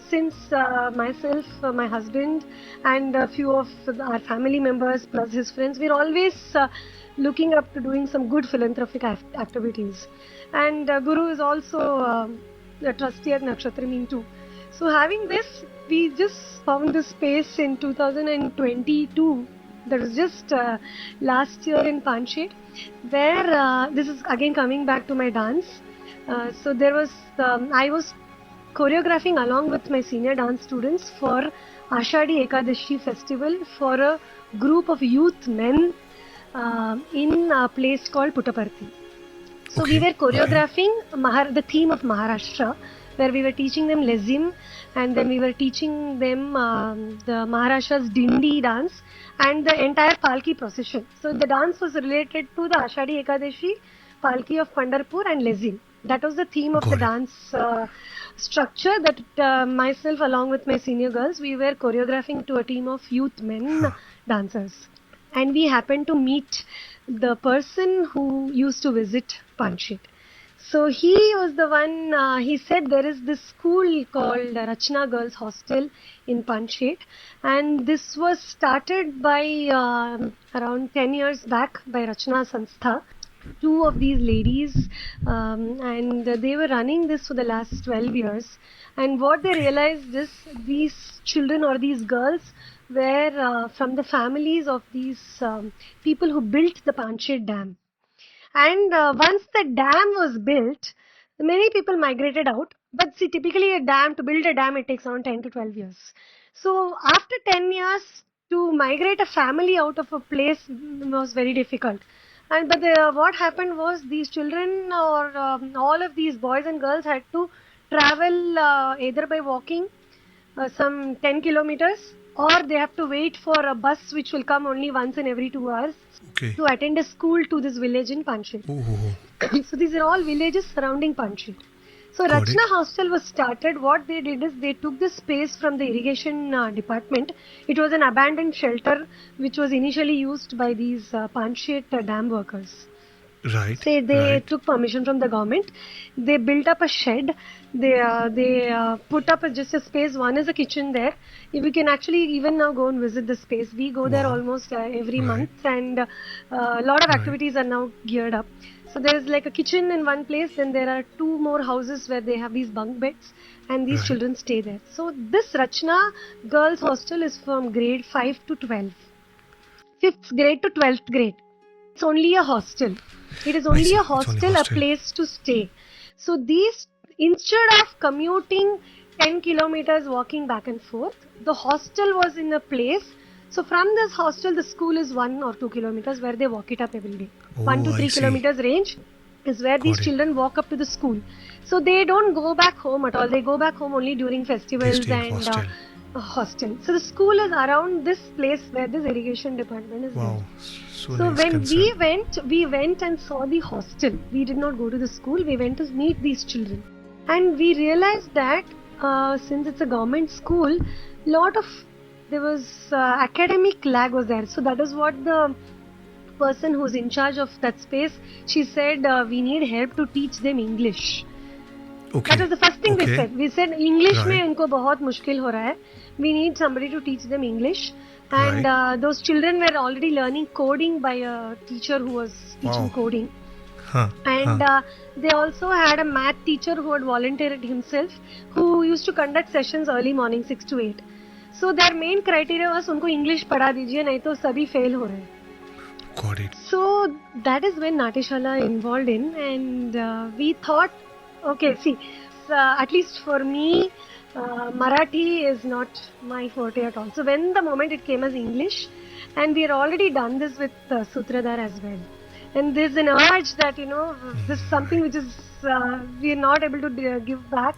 Since myself, my husband, and a few of our family members plus his friends, we're always looking up to doing some good philanthropic activities. And Guru is also a trustee at Nakshatra too. So having this, we just found this space in 2022. That was just last year in Panchet, where this is again coming back to my dance. So there was, I was choreographing along with my senior dance students for Ashadi Ekadashi festival for a group of youth men in a place called Puttaparthi. So we were choreographing the theme of Maharashtra, where we were teaching them Lezim, and then we were teaching them the Maharashtra's Dindi dance and the entire Palki procession. So the dance was related to the Ashadi Ekadashi, Palki of Pandharpur and Lezim. That was the theme of the dance structure that myself along with my senior girls, we were choreographing to a team of youth men dancers. And we happened to meet the person who used to visit Panchet. So he was the one, he said there is this school called Rachna Girls Hostel in Panchet, and this was started by around 10 years back by Rachna Sanstha. Two of these ladies, and they were running this for the last 12 years. And what they realized is these children or these girls were from the families of these people who built the Panchet Dam. And once the dam was built, many people migrated out. But see, typically to build a dam, it takes around 10 to 12 years. So after 10 years, to migrate a family out of a place was very difficult. But what happened was these children or all of these boys and girls had to travel either by walking some 10 kilometers, or they have to wait for a bus which will come only once in every 2 hours to attend a school to this village in Panchet. So these are all villages surrounding Panchet. So Rachna Hostel was started. What they did is they took the space from the irrigation department. It was an abandoned shelter which was initially used by these Panchet dam workers. Right. Say they took permission from the government. They built up a shed. They put up just a space. One is a kitchen there. We can actually even now go and visit the space. We go there almost every month, and a lot of activities are now geared up. So there is like a kitchen in one place, then there are two more houses where they have these bunk beds, and these children stay there. So this Rachna Girls Hostel is from grade 5 to 12. 5th grade to 12th grade. It's only a hostel. It is only a hostel, a place to stay. So these, instead of commuting 10 kilometers walking back and forth, the hostel was in a place. So from this hostel, the school is 1 or 2 kilometers where they walk it up every day. 1 to 3 kilometers range is where these children walk up to the school. So they don't go back home at all. They go back home only during festivals and hostel. So the school is around this place where this irrigation department is there. So nice when concept. we went and saw the hostel. We did not go to the school. We went to meet these children. And we realized that since it's a government school, there was academic lag was there. So that is what the person who's in charge of that space, she said, we need help to teach them English. That was the first thing we said. We said English mein inko bahut mushkil ho raha hai. We need somebody to teach them English. And those children were already learning coding by a teacher who was teaching coding. They also had a math teacher who had volunteered himself, who used to conduct sessions early morning 6 to 8. So their main criteria was unko English padha dijiye, nahi to sabhi fail ho rahe. Got it. So that is when Natishala involved in, and we thought, okay, see, at least for me, Marathi is not my forte at all. So when the moment it came as English, and we had already done this with Sutradhar as well. And there's an urge that, this is something which is, we are not able to give back.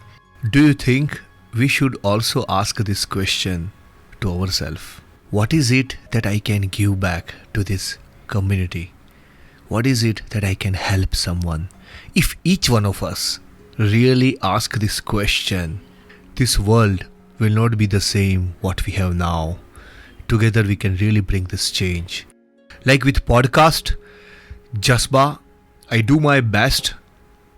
Do you think we should also ask this question to ourselves? What is it that I can give back to this community? What is it that I can help someone? If each one of us really ask this question, this world will not be the same what we have now. Together we can really bring this change. Like with podcast, Jasba, I do my best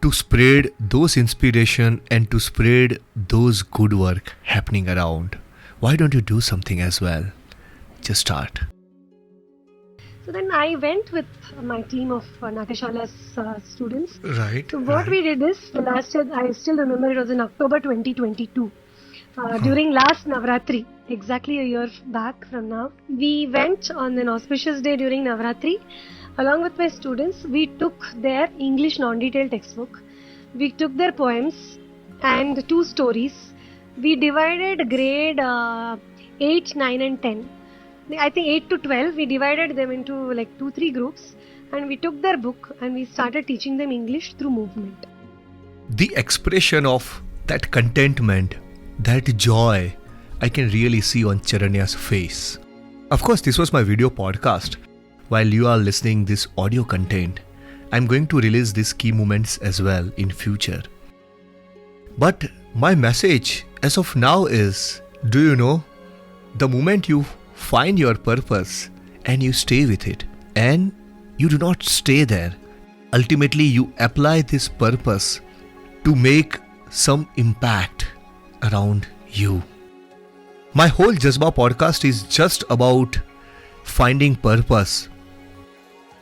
to spread those inspiration and to spread those good work happening around. Why don't you do something as well? Just start. So then I went with my team of Natyashala's students. Right. So what we did is, the last year, I still remember it was in October 2022. During last Navratri, exactly a year back from now, we went on an auspicious day during Navratri. Along with my students, we took their English non-detailed textbook. We took their poems and 2 stories. We divided grade 8, 9 and 10. I think 8 to 12, we divided them into like 2-3 groups, and we took their book and we started teaching them English through movement. The expression of that contentment, that joy, I can really see on Charanya's face. Of course, this was my video podcast. While you are listening this audio content, I'm going to release these key moments as well in future. But my message as of now is, do you know, the moment you find your purpose and you stay with it and you do not stay there, ultimately you apply this purpose to make some impact around you. My whole Jazba podcast is just about finding purpose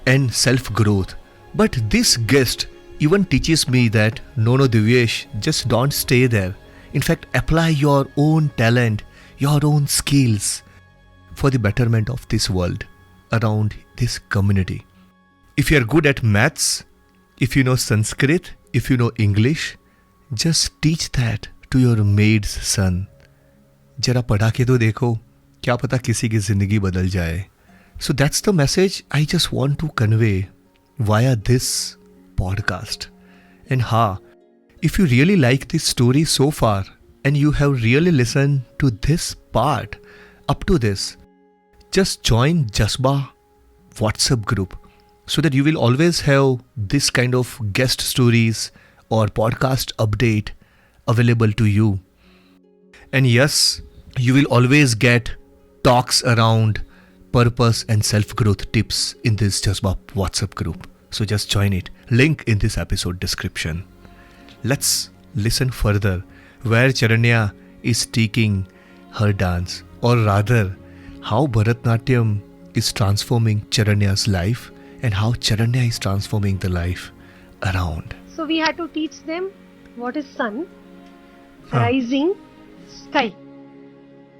and self-growth. But this guest even teaches me that no Divyesh, just don't stay there. In fact, apply your own talent, your own skills for the betterment of this world, around this community. If you are good at maths, if you know Sanskrit, if you know English, just teach that to your maid's son. जरा पढ़ा के तो देखो, क्या पता किसी की जिंदगी बदल जाए. So that's the message I just want to convey via this podcast. And if you really like this story so far and you have really listened to this part up to this, just join Jasba WhatsApp group so that you will always have this kind of guest stories or podcast update available to you. And yes, you will always get talks around purpose and self-growth tips in this Jasba WhatsApp group. So just join it. Link in this episode description. Let's listen further where Charanya is taking her dance, or rather how Bharatanatyam is transforming Charanya's life and how Charanya is transforming the life around. So we had to teach them what is sun, rising, sky.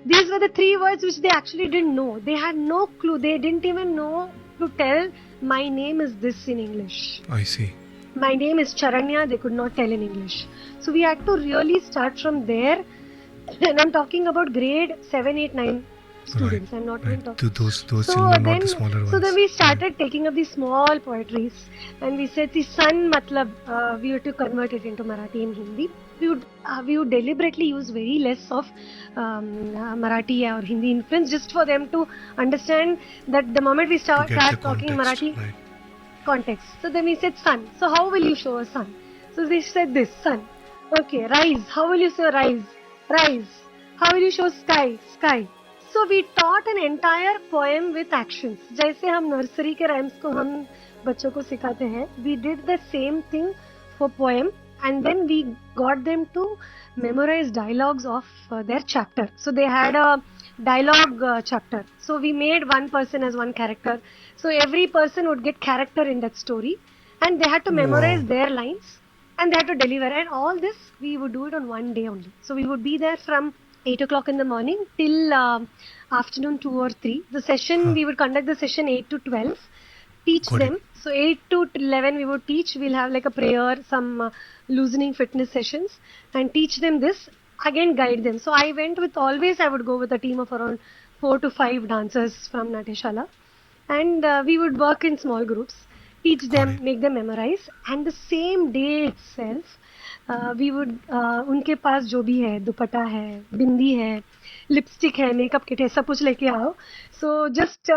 These were the 3 words which they actually didn't know. They had no clue. They didn't even know to tell my name is this in English. I see. My name is Charanya. They could not tell in English. So we had to really start from there. And I'm talking about grade 7, 8, 9 students. I'm not even talking. Those children, not the smaller ones. So then we started taking up these small poetries, and we said the sun matlab, we had to convert it into Marathi and Hindi. We would deliberately use very less of Marathi or Hindi influence, just for them to understand that the moment we start talking Marathi, right. Context. So then we said sun. So how will you show a sun? So they said this, sun. Okay, rise. How will you say rise? Rise. How will you show sky? Sky. So we taught an entire poem with actions. जैसे हम nursery के rhymes को हम बच्चों को सिखाते हैं, we did the same thing for poem, and then we got them to memorize dialogues of their chapter. So they had a dialogue chapter. So we made one person as one character. So every person would get character in that story, and they had to memorize their lines, and they had to deliver. And all this we would do it on one day only. So we would be there from 8 o'clock in the morning till afternoon 2 or 3. The session, we would conduct the session 8 to 12, teach them. So 8 to 11 we would teach. We'll have like a prayer, some loosening fitness sessions, and teach them this. again guide them. So I went with, always I would go with a team of around 4 to 5 dancers from Natyashala, and we would work in small groups, teach Got them, it. make them memorize, and the same day itself we would उनके पास जो भी है, दुपट्टा है, बिंदी है, lipstick है, makeup kit है, सब कुछ लेके आओ. So just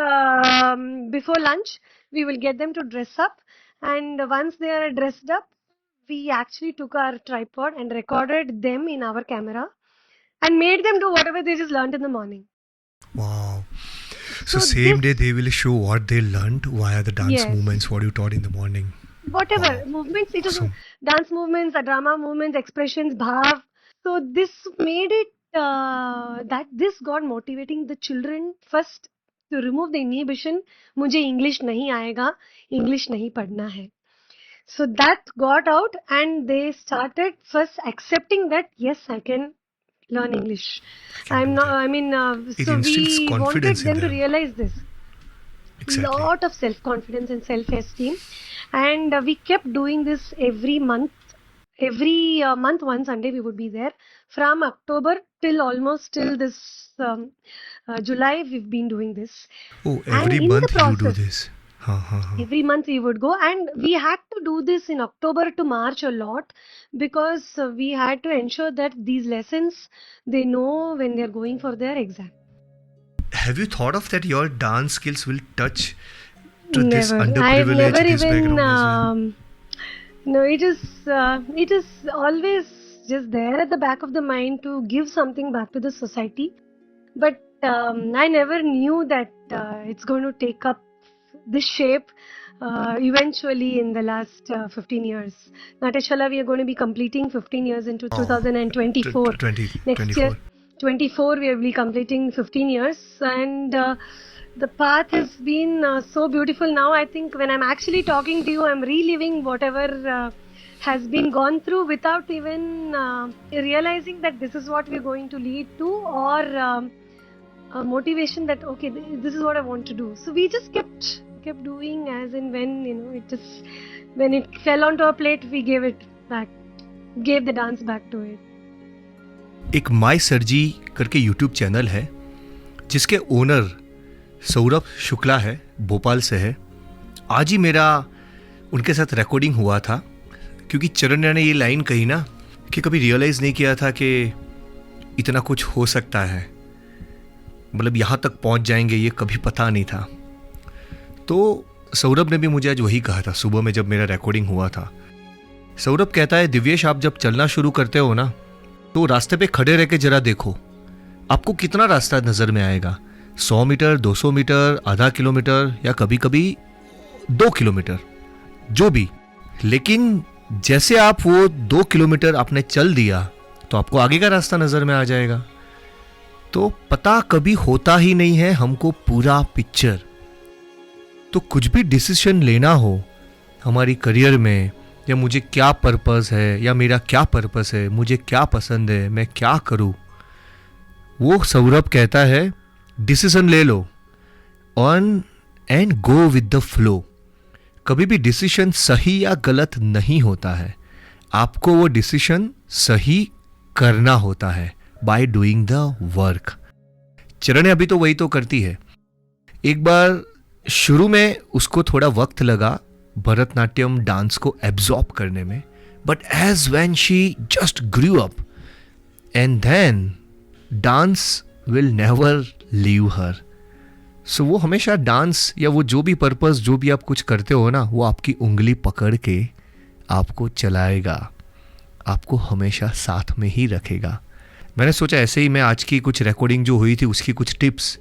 before lunch we will get them to dress up, and once they are dressed up, we actually took our tripod and recorded them in our camera and made them do whatever they just learned in the morning. Wow. So So same this, day they will show what they learned via the dance yes, movements, what you taught in the morning. whatever Wow. movements, it was Awesome. dance movements, drama movements, expressions, bhav. So this made it that this got motivating the children first to remove the inhibition. मुझे English नहीं आएगा, English नहीं पढ़ना है. So that got out, and they started first accepting that yes, I can learn English. I can I'm do not. that. I mean, It so instills we confidence wanted in them to them. realize this. Exactly. Lot of self-confidence and self-esteem, and we kept doing this every month. Every month, one Sunday we would be there from October till almost till this July. We've been doing this, Oh, and every in the month you do process, this. Ha. every month we would go, and we had to do this in October to March a lot, because we had to ensure that these lessons they know when they're going for their exam. Have you thought of that your dance skills will touch to this Never. I've underprivileged, never this even. background as well? No, it is always just there at the back of the mind to give something back to the society. But I never knew that it's going to take up this shape eventually in the last 15 years. Natashala, we are going to be completing 15 years into Oh, 2024. 20, Next year, 24. 24, we will be completing 15 years. And the path has been so beautiful. Now I think when I'm actually talking to you, I'm reliving whatever has been gone through without even realizing that this is what we're going to lead to, or a motivation that okay, this is what I want to do. So we just kept doing as and when, it just, when it fell onto our plate, we gave it back, gave the dance back to it. एक माई सरजी करके YouTube channel है जिसके owner Saurabh Shukla है, भोपाल से है. आज ही मेरा उनके साथ रिकॉर्डिंग हुआ था, क्योंकि चरण्या ने ये लाइन कही ना कि कभी रियलाइज़ नहीं किया था कि इतना कुछ हो सकता है, मतलब यहाँ तक पहुँच जाएंगे ये कभी पता नहीं था. तो सौरभ ने भी मुझे आज वही कहा था सुबह में जब मेरा रिकॉर्डिंग हुआ था. सौरभ कहता है, दिव्येश आप जब चलना शुरू करते हो ना, तो रास्ते पे खड़े रह के जरा देखो आपको कितना रास्ता नज़र में आएगा. 100 मीटर, 200 मीटर, आधा किलोमीटर, या कभी कभी 2 किलोमीटर, जो भी. लेकिन जैसे आप वो 2 किलोमीटर आपने चल दिया तो आपको आगे का रास्ता नज़र में आ जाएगा. तो पता कभी होता ही नहीं है हमको पूरा पिक्चर. तो कुछ भी डिसीजन लेना हो हमारी करियर में, या मुझे क्या पर्पस है, या मेरा क्या पर्पस है, मुझे क्या पसंद है, मैं क्या करूँ, वो सौरभ कहता है डिसीजन ले लो on and go with the flow. कभी भी डिसीजन सही या गलत नहीं होता है, आपको वो डिसीजन सही करना होता है बाय डूइंग द वर्क. चरण अभी तो वही तो करती है. एक बार शुरू में उसको थोड़ा वक्त लगा भरतनाट्यम डांस को एब्जॉर्ब करने में, but as when she just grew up, and then dance will never leave her. So वो हमेशा डांस या वो जो भी पर्पस, जो भी आप कुछ करते हो ना, वो आपकी उंगली पकड़ के आपको चलाएगा, आपको हमेशा साथ में ही रखेगा. मैंने सोचा ऐसे ही मैं आज की कुछ रिकॉर्डिंग जो हुई थी उसकी कुछ टिप्स,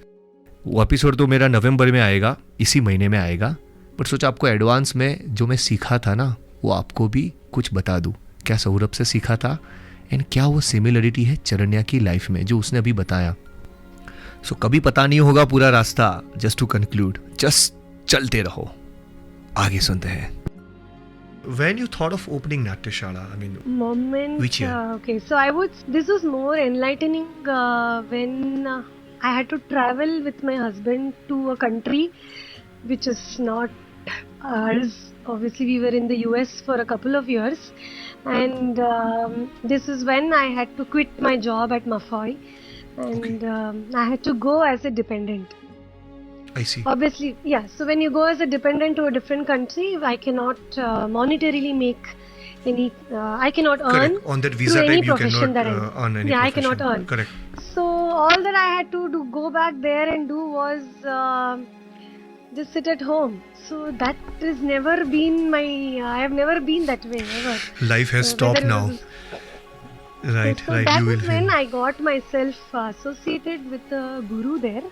वो एपिसोड तो मेरा नवंबर में आएगा, इसी महीने में आएगा, बट सोचा आपको एडवांस में जो मैं सीखा था ना वो आपको भी कुछ बता दूं. क्या सौरभ से सीखा था एंड क्या वो सिमिलरिटी है चरण्या की लाइफ में जो उसने अभी बताया. सो कभी पता नहीं होगा पूरा रास्ता. जस्ट टू कंक्लूड, जस्ट चलते रहो. आगे सुनते हैं. When you thought of opening Natyashala, I mean, Moment. which year? Okay, so this was more enlightening when I had to travel with my husband to a country which is not ours. Obviously, we were in the US for a couple of years, and this is when I had to quit my job at Mafoy, and I had to go as a dependent. I see. Obviously, yeah. So when you go as a dependent to a different country, I cannot monetarily make any. I cannot earn Correct. On that through visa any type, you profession cannot that I do. earn any Yeah, I profession. cannot earn. Correct. So all that I had to do, go back there and do was just sit at home. So that has never been my. I have never been that way ever. Life has stopped Whether it now. was Right, so right. that You will is when feel. I got myself associated with a guru there.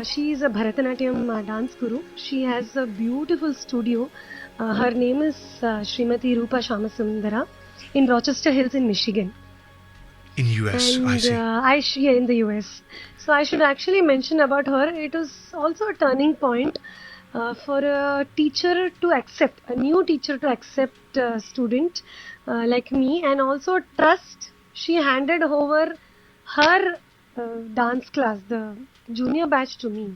She is a Bharatanatyam dance guru. She has a beautiful studio. Her name is Srimati Rupa Shamasundara in Rochester Hills in Michigan. In US, I And see. yeah, in the US. So I should actually mention about her. It was also a turning point for a teacher to accept, a new teacher to accept a student like me, and also trust. She handed over her dance class, the junior batch, to me.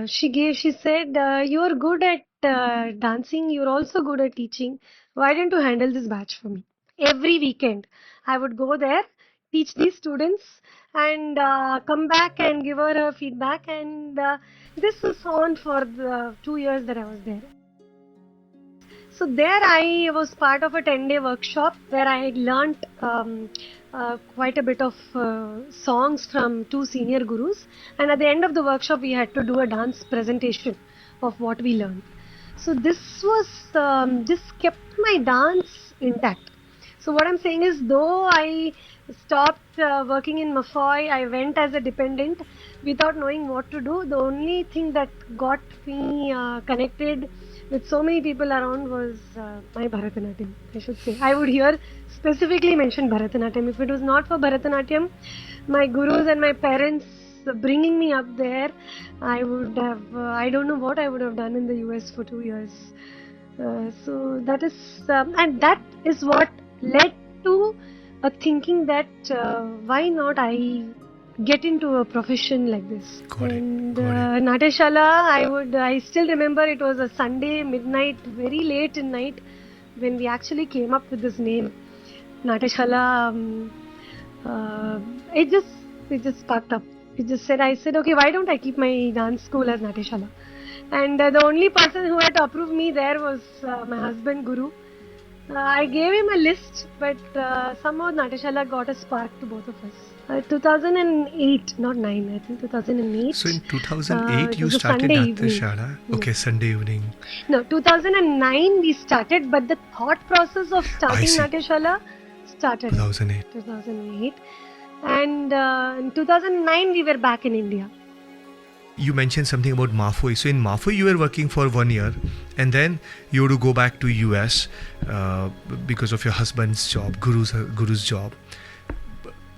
She said, "You're good at dancing. You're also good at teaching. Why don't you handle this batch for me?" Every weekend, I would go there, teach these students, and come back and give her a feedback. And this was on for the 2 years that I was there. So there I was part of a 10-day workshop where I had learnt quite a bit of songs from two senior gurus. And at the end of the workshop, we had to do a dance presentation of what we learned. So this kept my dance intact. So what I'm saying is, though I stopped working in Mafoy, I went as a dependent without knowing what to do. The only thing that got me connected with so many people around was my Bharatanatyam, I should say. I would here specifically mention Bharatanatyam. If it was not for Bharatanatyam, my gurus and my parents bringing me up there, I would have, I don't know what I would have done in the US for 2 years. So that is, and that is what led to a thinking that why not I get into a profession like this. Got it. And Got it. Nateshala, I still remember it was a Sunday midnight, very late in night, when we actually came up with this name, Nateshala. It just sparked up. I said, okay, why don't I keep my dance school as Nateshala? And the only person who had to approve me there was my husband, Guru. I gave him a list, but somehow Nateshala got a spark to both of us. 2008, not 9, I think 2008. So in 2008, it you was a started Sunday evening. Nateshala. Okay, Sunday evening. No, 2009 we started, but the thought process of starting see. Nateshala started 2008. 2008. And in 2009 we were back in India. You mentioned something about Mafoy. So in Mafoy, you were working for 1 year, and then you had to go back to US because of your husband's job, Guru's job.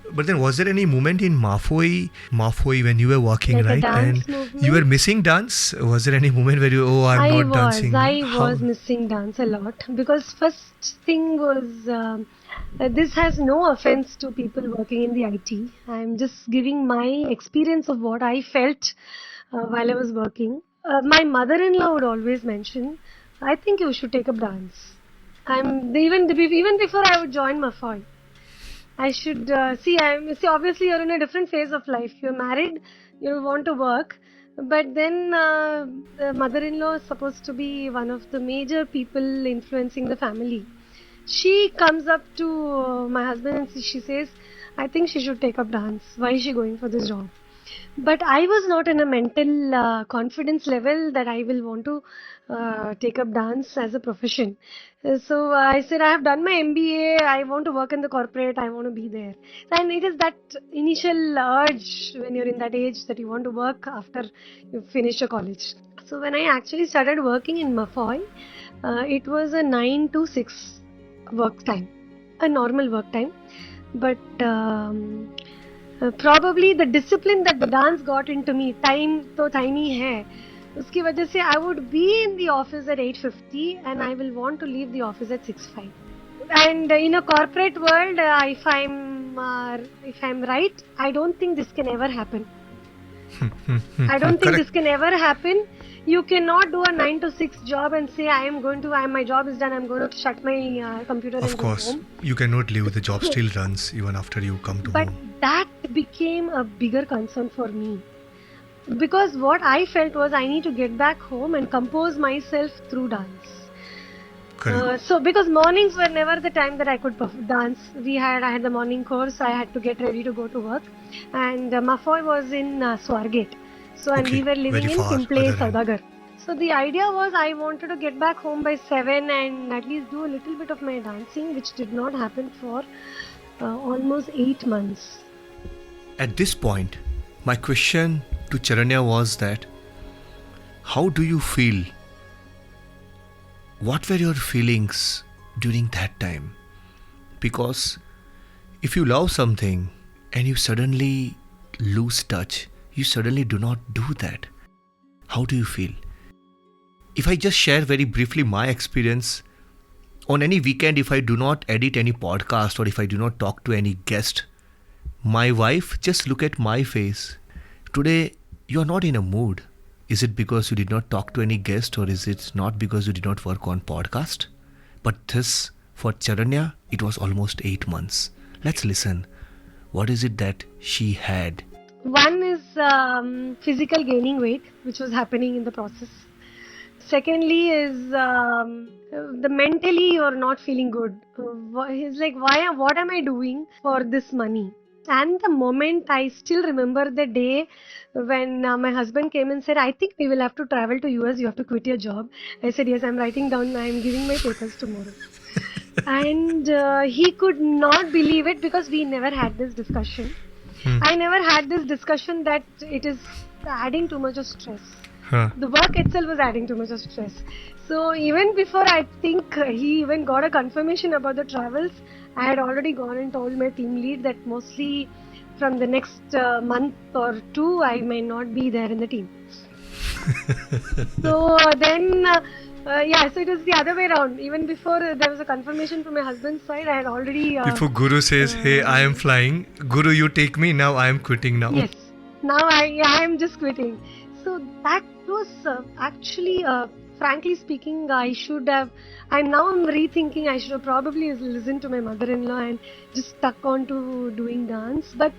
But then, was there any moment in Mafoy when you were working, Like a right? dance And movement? you were missing dance. Was there any moment where you, I'm not dancing? I How- was missing dance a lot, because first thing was, this has no offense to people working in the IT. I'm just giving my experience of what I felt while I was working. My mother-in-law would always mention, I think you should take up dance. Even before I would join Mafoy, I should see. Obviously, you're in a different phase of life. You're married. You want to work, but then the mother-in-law is supposed to be one of the major people influencing the family. She comes up to my husband and she says, "I think she should take up dance. Why is she going for this job?" But I was not in a mental confidence level that I will want to take up dance as a profession. So I said, I have done my MBA, I want to work in the corporate, I want to be there. And it is that initial urge when you're in that age that you want to work after you finish your college. So when I actually started working in Mafoy, it was a 9 to 6 work time, a normal work time. But probably the discipline that the dance got into me, time तो time ही है, उसकी वजह से I would be in the office at 8:50 and I will want to leave the office at 6:05. And in a corporate world, if I'm right, I don't think this can ever happen. I don't think this can ever happen. You cannot do a 9 to 6 job and say my job is done, I'm going to shut my computer Of and go course, home. you cannot leave. The job still runs even after you come to But home. that became a bigger concern for me. Because what I felt was I need to get back home and compose myself through dance. Correct. So because mornings were never the time that I could dance. I had the morning course. I had to get ready to go to work, and Mafoy was in Swargate. So and we Okay, were very living in far, Pimple, other end. Saudagar. So the idea was I wanted to get back home by 7 and at least do a little bit of my dancing, which did not happen for almost 8 months. At this point, my question to Charanya was that how do you feel? What were your feelings during that time? Because if you love something and you suddenly lose touch, you suddenly do not do that. How do you feel? If I just share very briefly my experience, on any weekend, if I do not edit any podcast or if I do not talk to any guest, my wife just look at my face. Today, you are not in a mood. Is it because you did not talk to any guest or is it not because you did not work on podcast? But this, for Charanya, it was almost 8 months. Let's listen. What is it that she had? One is physical gaining weight, which was happening in the process. Secondly is the mentally you're not feeling good. He's like, what am I doing for this money? And the moment I still remember the day when my husband came and said, I think we will have to travel to US, you have to quit your job. I said, yes, I'm writing down, I'm giving my papers tomorrow. And he could not believe it because we never had this discussion. I never had this discussion that it is adding too much of stress. Huh. The work itself was adding too much of stress. So even before I think he even got a confirmation about the travels, I had already gone and told my team lead that mostly from the next month or two, I may not be there in the team. So then, so it was the other way around. Even before there was a confirmation from my husband's side, I had already... Before Guru says, hey, I am flying, Guru, you take me, now I am quitting now. Yes. Now I am just quitting. So that was actually, frankly speaking, I'm rethinking I should have probably listened to my mother-in-law and just stuck on to doing dance. But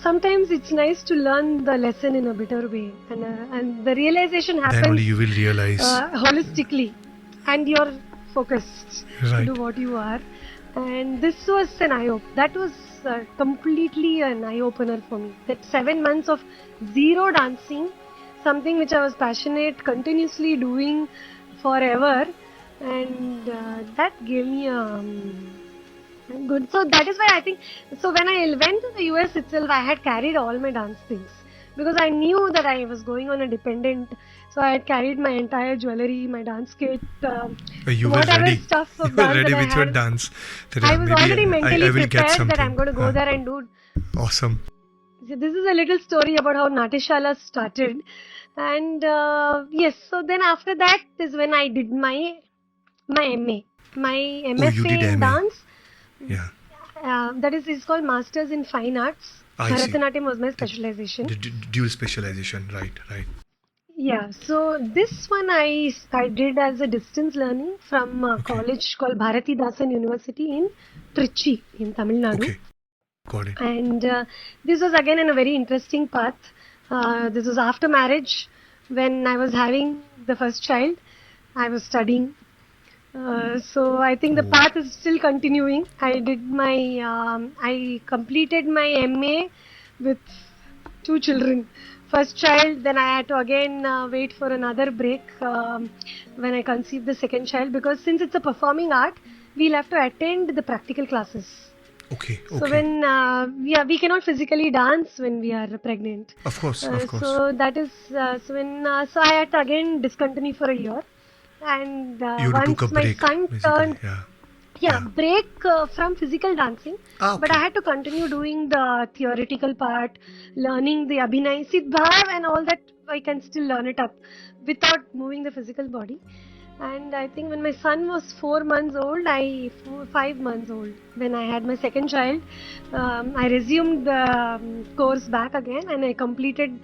sometimes it's nice to learn the lesson in a better way. And the realization happens Then only you will realize. Holistically. And you're focused to do what you are. And this was an eye-opener. That was completely an eye-opener for me. That 7 months of zero dancing, something which I was passionate, continuously doing forever, and that gave me a good. So that is why I think. So when I went to the US itself, I had carried all my dance things because I knew that I was going on a dependent. So I had carried my entire jewelry, my dance kit, You were whatever ready. stuff of You were dance ready that I with your had. dance. That I was maybe already mentally I will get prepared something. that I'm going to go there and do. Awesome. So this is a little story about how Natyashala started. And yes, so then after that is when I did my MA. My MFA you did in MA. dance. Yeah. That is, it's called Masters in Fine Arts. I see. Bharatanatyam was my specialization. Dual specialization, right. Yeah, so this one I did as a distance learning from a college called Bharatanatyam University in Trichy in Tamil Nadu. Okay, got it. And this was again in a very interesting path. This was after marriage when I was having the first child. I was studying. So I think the path is still continuing. I completed my MA with 2 children. First child, then I had to again wait for another break when I conceived the second child, because since it's a performing art, we'll have to attend the practical classes. Okay. So when we cannot physically dance when we are pregnant. Of course. So that is so I had to again discontinue for a year, and You once took a my break, son basically. turned break from physical dancing, Okay. but I had to continue doing the theoretical part, learning the Abhinay, Siddhav and all that. I can still learn it up without moving the physical body. And I think when my son was 4 months old, 5 months old, when I had my second child, I resumed the course back again and I completed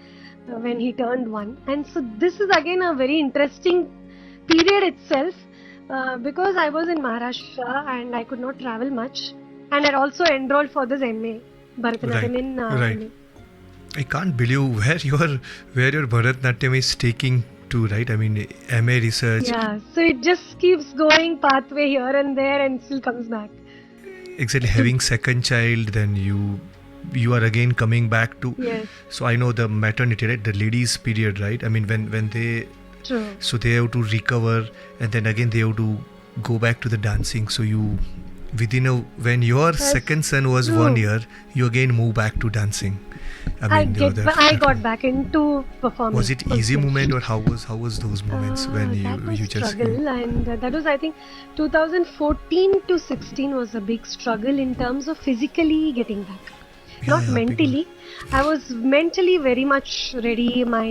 when he turned 1. And so this is again a very interesting period itself, because I was in Maharashtra and I could not travel much, and I also enrolled for this MA, Right, Bharatanatyam in right. MA. I can't believe where your Bharatanatyam is taking to, right? I mean, MA research. Yeah, so it just keeps going pathway here and there and still comes back. Exactly, having second child, then you are again coming back to. Yes, So I know the maternity, right? The ladies' period, right? I mean, when they, true. so they have to recover, and then again they have to go back to the dancing. So you, when your Yes, second son was true. 1 year, you again move back to dancing. I that got was, back into performing. was it easy Okay. moment, or how was those moments when That was you just struggle, and that was, I think, 2014 to 16 was a big struggle in terms of physically getting back. Not yeah, big one. mentally. I was mentally very much ready. My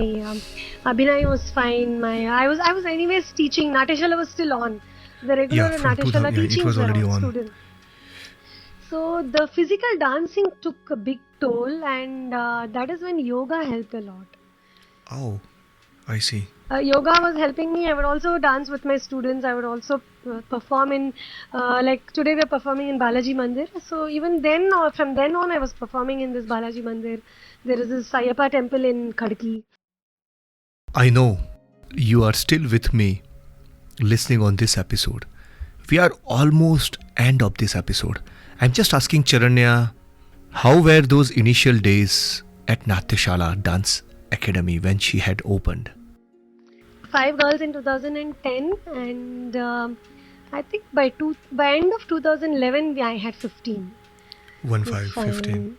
Abhinay was fine. I was anyways teaching. Natyashala was still on. The regular Yeah, from Natyashala 2000, yeah, it teachings was were already on on. students. So the physical dancing took a big toll, and that is when yoga helped a lot. Oh, I see. Yoga was helping me. I would also dance with my students. I would also perform in, like today we are performing in Balaji Mandir. So even then, or from then on, I was performing in this Balaji Mandir. There is this Sayappa temple in Khadki. I know you are still with me listening on this episode. We are almost end of this episode. I'm just asking Charanya, how were those initial days at Natyashala Dance Academy when she had opened? 5 girls in 2010, and I think by end of 2011, I had 15. 15.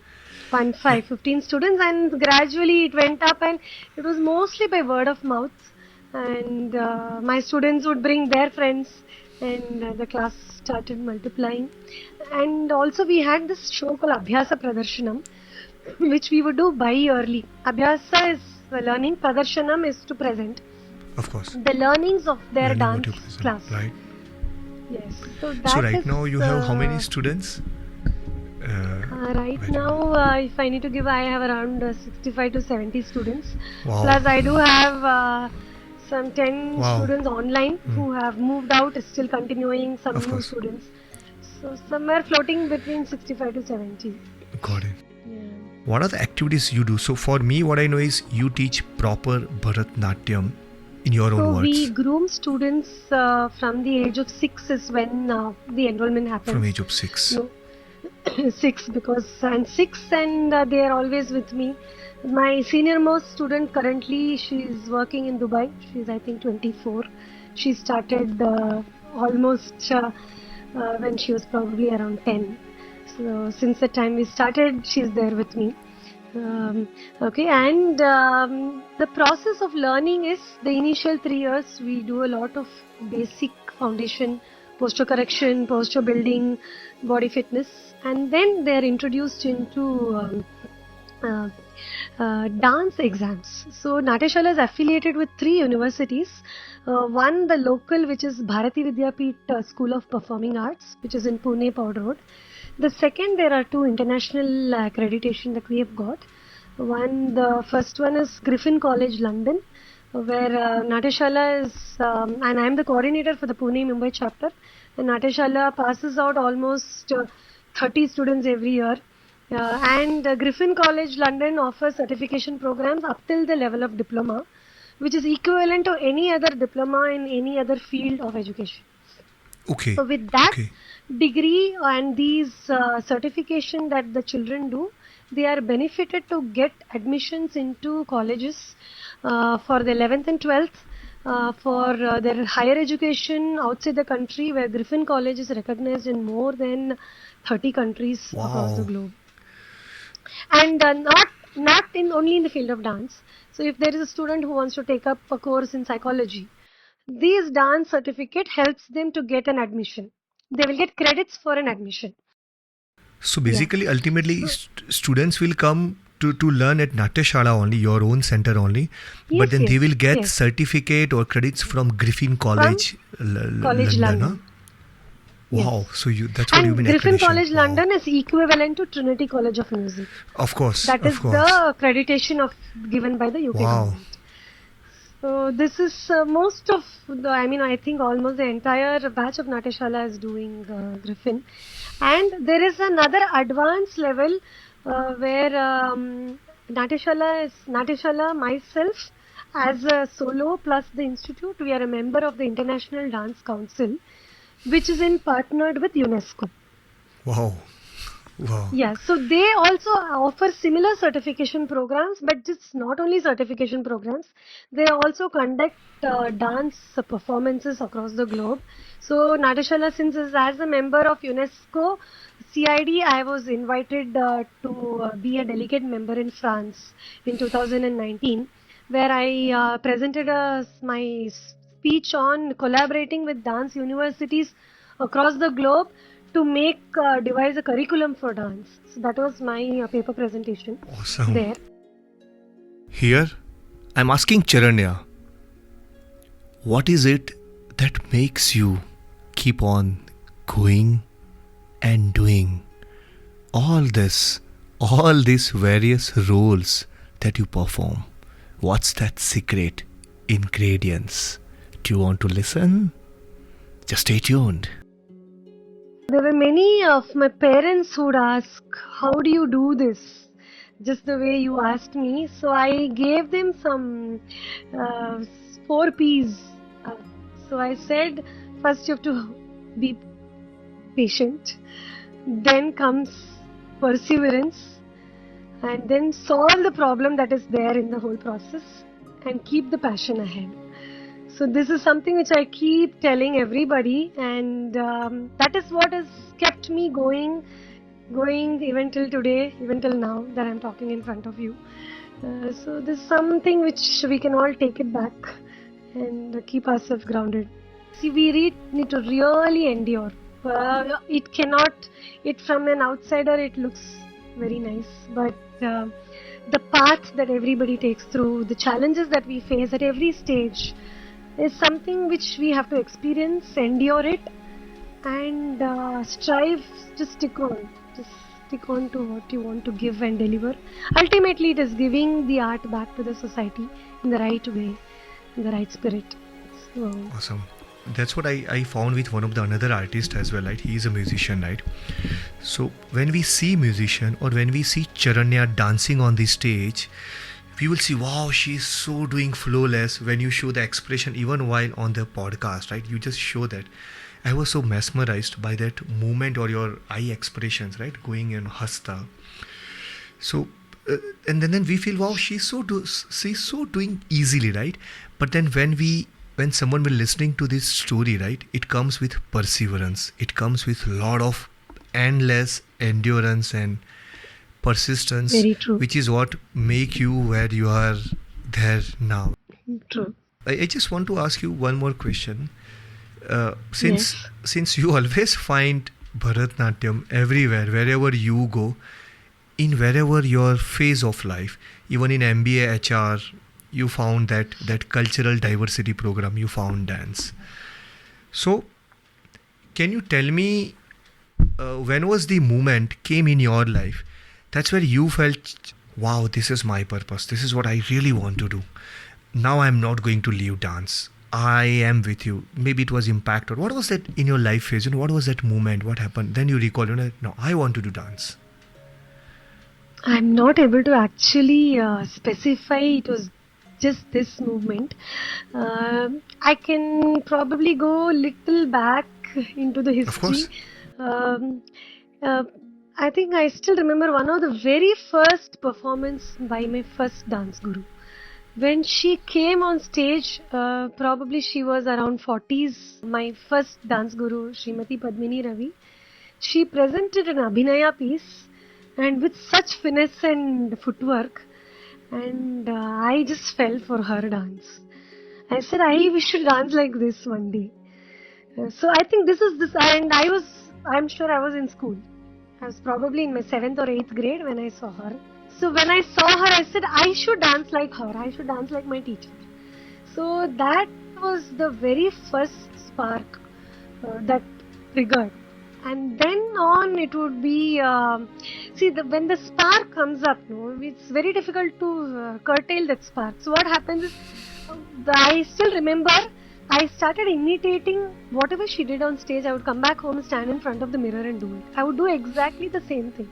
15 students, and gradually it went up, and it was mostly by word of mouth, and my students would bring their friends, and the class started multiplying. And also we had this show called Abhyasa Pradarshanam, which we would do bi-yearly. Abhyasa is learning, Pradarshanam is to present Of course. the learnings of their Learning what dance you present, class. right? Yes, so So that right is, now you have how many students? right Very now, if I need to give, I have around 65 to 70 students. Wow. Plus, I do have some 10 Wow. students online who have moved out, still continuing, some Of new course. students. So, somewhere floating between 65 to 70. Got it. Yeah. What are the activities you do? So for me, what I know is you teach proper Bharatanatyam in your own So, words. we groom students from the age of 6 is when the enrollment happens. From age of 6. No, 6, because I'm 6 and they are always with me. My senior most student currently, she is working in Dubai. She is, I think, 24. She started almost when she was probably around 10. So since the time we started, she is there with me. Okay, and the process of learning is the initial 3 years we do a lot of basic foundation, posture correction, posture building, body fitness, and then they are introduced into dance exams. So Natyashala is affiliated with 3 universities. One, the local, which is Bharati Vidyapeeth School of Performing Arts, which is in Pune, Powder Road. The second, there are 2 international accreditation that we have got. One, the first one is Griffin College, London, where Natyashala is, and I am the coordinator for the Pune Mumbai chapter. And Natyashala passes out almost 30 students every year. And Griffin College, London offers certification programs up till the level of diploma, which is equivalent to any other diploma in any other field of education. Okay. So with that Okay. degree and these certification that the children do, they are benefited to get admissions into colleges for the 11th and 12th, for their higher education outside the country, where Griffin College is recognized in more than 30 countries across the Wow. globe. And not in only in the field of dance. So if there is a student who wants to take up a course in psychology, this dance certificate helps them to get an admission. They will get credits for an admission. So Yeah. basically, ultimately, So, students will come to learn at Natyashala only, your own center only, but yes, then they yes, will get yes. certificate or credits from Griffin College, College London. London. Yes. Wow. So that's what you And mean Griffin accreditation. College Wow. London is equivalent to Trinity College of Music. Of course. That is Of course. the accreditation given by the UK Wow. government. So this is most of the, I think almost the entire batch of Natyashala is doing Griffin. And there is another advanced level where Natyashala, myself, as a solo plus the institute, we are a member of the International Dance Council, which is in partnered with UNESCO. Wow. Wow. Yeah, so they also offer similar certification programs, but it's not only certification programs, they also conduct dance performances across the globe. So Natyashala, since is as a member of UNESCO CID, I was invited to be a delegate member in France in 2019, where I presented my speech on collaborating with dance universities across the globe to devise a curriculum for dance. So that was my paper presentation Awesome. there. Here, I'm asking Charanya, what is it that makes you keep on going and doing all these various roles that you perform? What's that secret ingredients? Do you want to listen? Just stay tuned. There were many of my parents who would ask, how do you do this? Just the way you asked me. So I gave them some 4 P's. So I said, first you have to be patient. Then comes perseverance. And then solve the problem that is there in the whole process. And keep the passion ahead. So this is something which I keep telling everybody, and that is what has kept me going even till today, even till now that I'm talking in front of you. So this is something which we can all take it back and keep ourselves grounded. See, we need to really endure. It from an outsider, it looks very nice, but the path that everybody takes through, the challenges that we face at every stage, is something which we have to experience, endure it, and strive to stick on. Just stick on to what you want to give and deliver. Ultimately, it is giving the art back to the society in the right way, in the right spirit. So, Awesome. That's what I found with one of the another artist as well, right? He is a musician, right? So when we see musician or when we see Charanya dancing on the stage, we will see, wow, she's so doing flawless. When you show the expression, even while on the podcast, right? You just show that. I was so mesmerized by that movement or your eye expressions, right? Going in hasta. So, and then we feel, wow, she's so doing easily, right? But then when someone will listening to this story, right, it comes with perseverance. It comes with a lot of endless endurance and persistence, very true. which is what make you where you are there now. True. I just want to ask you one more question. Since Yes. since you always find Bharatanatyam everywhere, wherever you go, in wherever your phase of life, even in MBA HR, you found that cultural diversity program, you found dance. So, can you tell me when was the moment came in your life that's where you felt, wow, this is my purpose, this is what I really want to do. Now I'm not going to leave dance, I am with you. Maybe it was impact, or what was that in your life phase, what was that moment, what happened, then you recall, no, I want to do dance. I'm not able to actually specify it was just this movement. I can probably go little back into the Of history. course. Um, uh, I think I still remember one of the very first performance by my first dance guru. When she came on stage, probably she was around 40s. My first dance guru, Srimati Padmini Ravi, she presented an Abhinaya piece, and with such finesse and footwork, and I just fell for her dance. I said, we should dance like this one day. So I think and I'm sure I was in school. I was probably in my 7th or 8th grade when I saw her. So when I saw her, I said, I should dance like her. I should dance like my teacher. So that was the very first spark that triggered. And then on it would be, when the spark comes up, no, it's very difficult to curtail that spark. So what happens is, I still remember I started imitating whatever she did on stage. I would come back home, stand in front of the mirror and do it. I would do exactly the same thing.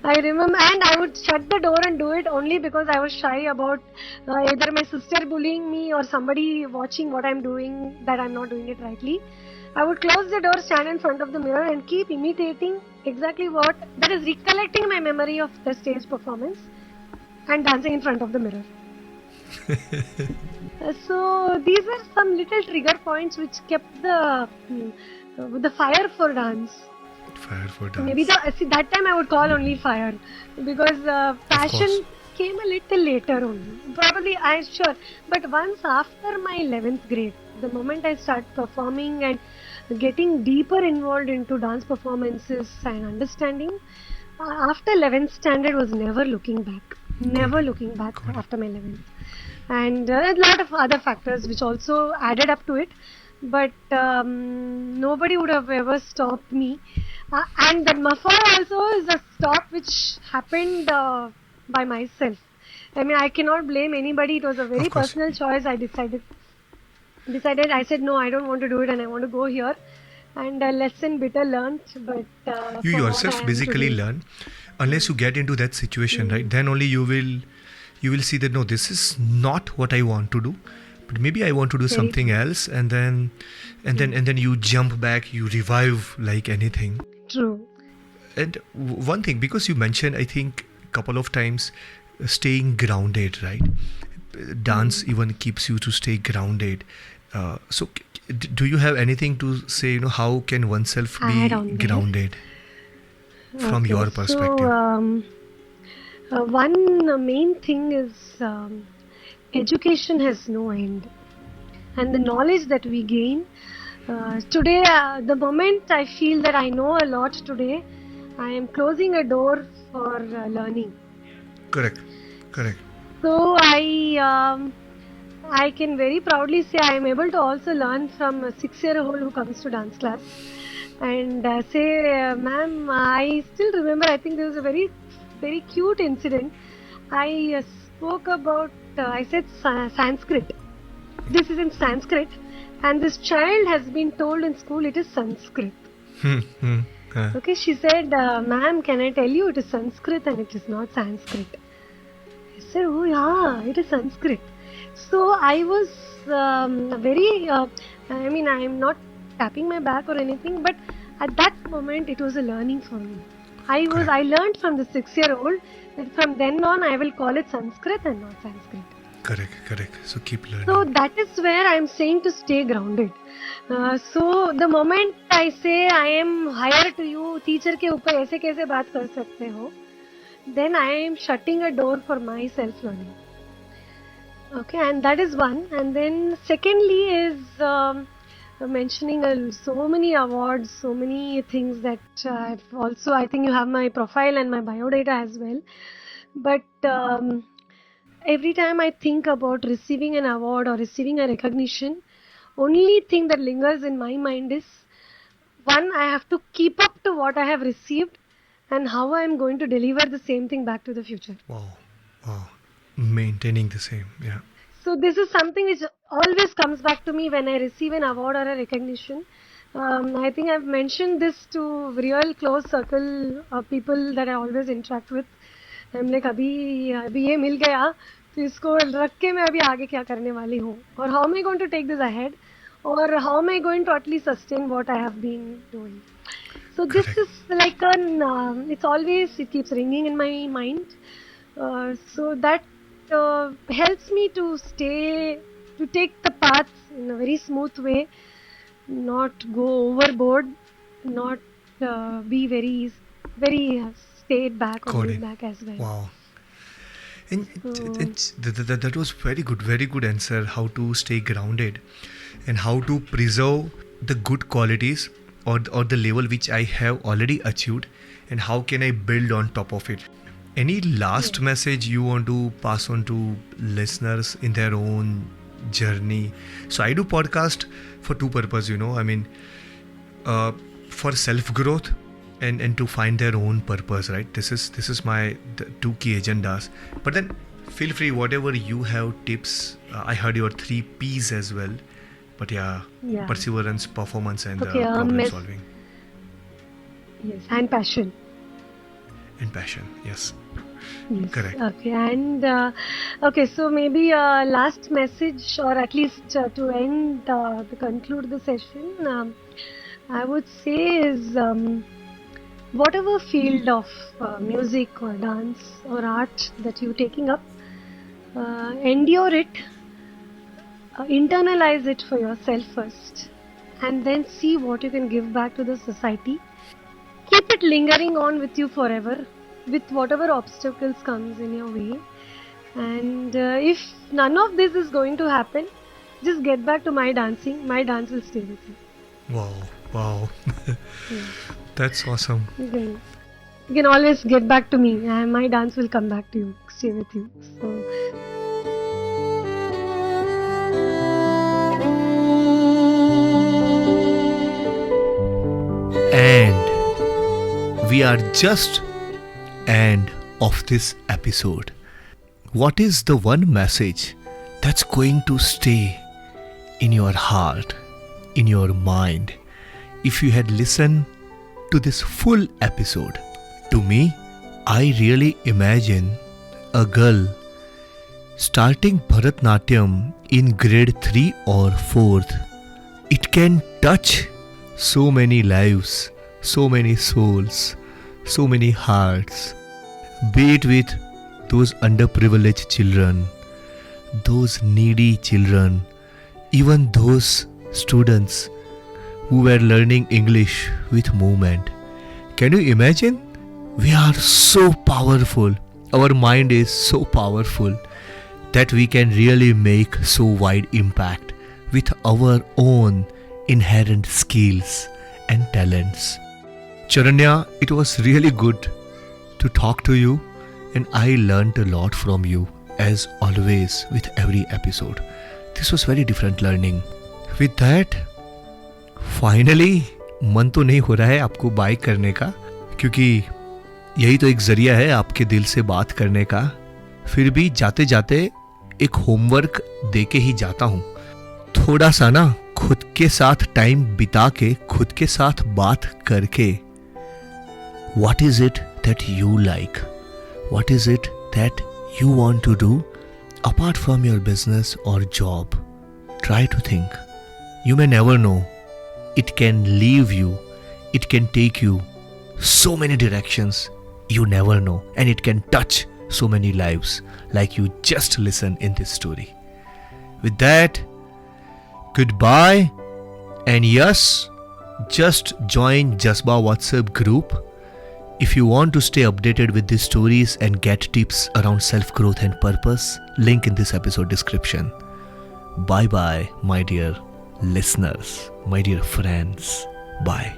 I remember, and I would shut the door and do it only because I was shy about either my sister bullying me or somebody watching what I'm doing, that I'm not doing it rightly. I would close the door, stand in front of the mirror and keep imitating exactly what, that is recollecting my memory of the stage performance and dancing in front of the mirror. So these are some little trigger points which kept the fire for dance. Fire for dance. Maybe that time I would call only fire, because passion came a little later only. Probably, I'm sure. But once after my 11th grade, the moment I start performing and getting deeper involved into dance performances and understanding, after 11th standard was never looking back. Never looking back after my 11th. And a lot of other factors which also added up to it. But nobody would have ever stopped me. And the Mafar also is a stop which happened by myself. I mean, I cannot blame anybody. It was a very personal choice. I decided. I said, no, I don't want to do it and I want to go here. And a lesson bitter learnt. But you yourself basically learn. Unless you get into that situation, right? Then only you will see that, no, this is not what I want to do. But maybe I want to do something else, and then you jump back, you revive like anything. True. And one thing, because you mentioned, I think, a couple of times, staying grounded, right? Dance even keeps you to stay grounded. So, do you have anything to say? How can oneself be grounded from your perspective? So, one main thing is. Education has no end, and the knowledge that we gain today, the moment I feel that I know a lot today, I am closing a door for learning. Correct. So I can very proudly say I am able to also learn from a 6-year-old who comes to dance class and say, ma'am, I still remember, I think there was a very, very cute incident. I spoke about, I said Sanskrit. This is in Sanskrit, and this child has been told in school it is Sanskrit. Okay, she said, ma'am, can I tell you it is Sanskrit and it is not Sanskrit? I said, oh yeah, it is Sanskrit. So I was very, I mean, I am not tapping my back or anything, but at that moment it was a learning for me. I learned from the 6-year-old that from then on I will call it Sanskrit and not Sanskrit. Correct. So keep learning. So that is where I am saying to stay grounded. So the moment I say I am higher to you, teacher के ऊपर ऐसे कैसे बात कर सकते हो, then I am shutting a door for my self-learning. Okay, and that is one. And then secondly is mentioning so many awards, so many things that I've also, I think you have my profile and my biodata as well. But every time I think about receiving an award or receiving a recognition, only thing that lingers in my mind is, one, I have to keep up to what I have received and how I am going to deliver the same thing back to the future. Wow. Maintaining the same, yeah. So this is something which always comes back to me when I receive an award or a recognition. I think I've mentioned this to real close circle of people that I always interact with. I'm like, अभी ये मिल गया, तो इसको रख के मैं अभी आगे क्या करने वाली हूँ, or how am I going to take this ahead, or how am I going to at least sustain what I have been doing. So this is like it keeps ringing in my mind. So that helps me to take the path in a very smooth way, not go overboard, not be very stayed back or moved back as well. Wow. And that was very good answer, how to stay grounded and how to preserve the good qualities or the level which I have already achieved, and how can I build on top of it. Any last message you want to pass on to listeners in their own journey? So I do podcast for two purposes, I mean, for self growth and to find their own purpose, right? This is my the two key agendas. But then feel free, whatever you have tips. I heard your 3 P's as well. But yeah, Yeah. perseverance, performance, and Okay. problem solving Yes. And passion. and passion. Yes, Yes. correct. Okay. And okay. So maybe last message, or at least to end, to conclude the session, I would say is whatever field of music or dance or art that you're taking up, endure it, internalize it for yourself first, and then see what you can give back to the society. Keep it lingering on with you forever, with whatever obstacles comes in your way. And if none of this is going to happen, just get back to my dancing. My dance will stay with you. Wow. Yeah. That's awesome. You can always get back to me, and my dance will come back to you, stay with you. So And we are just end of this episode. What is the one message that's going to stay in your heart, in your mind, if you had listened to this full episode? To me, I really imagine a girl starting Bharatanatyam in grade 3 or 4th. It can touch so many lives, so many souls, so many hearts, be it with those underprivileged children, those needy children, even those students who were learning English with movement. Can you imagine? We are so powerful. Our mind is so powerful that we can really make so wide impact with our own inherent skills and talents. Charanya, it was really good to talk to you, and I learned a lot from you, as always with every episode. This was very different learning. With that, finally, मन तो नहीं हो रहा है आपको bye करने का, क्योंकि यही तो एक जरिया है आपके दिल से बात करने का. फिर भी जाते जाते एक होमवर्क दे के ही जाता हूँ. थोड़ा सा ना खुद के साथ टाइम बिता के, खुद के साथ बात करके, what is it that you like? What is it that you want to do apart from your business or job? Try to think. You may never know. It can leave you. It can take you so many directions. You never know. And it can touch so many lives like you just listen in this story. With that, goodbye. And yes, just join Jasba WhatsApp group if you want to stay updated with these stories and get tips around self-growth and purpose. Link in this episode description. Bye bye, my dear listeners, my dear friends. Bye.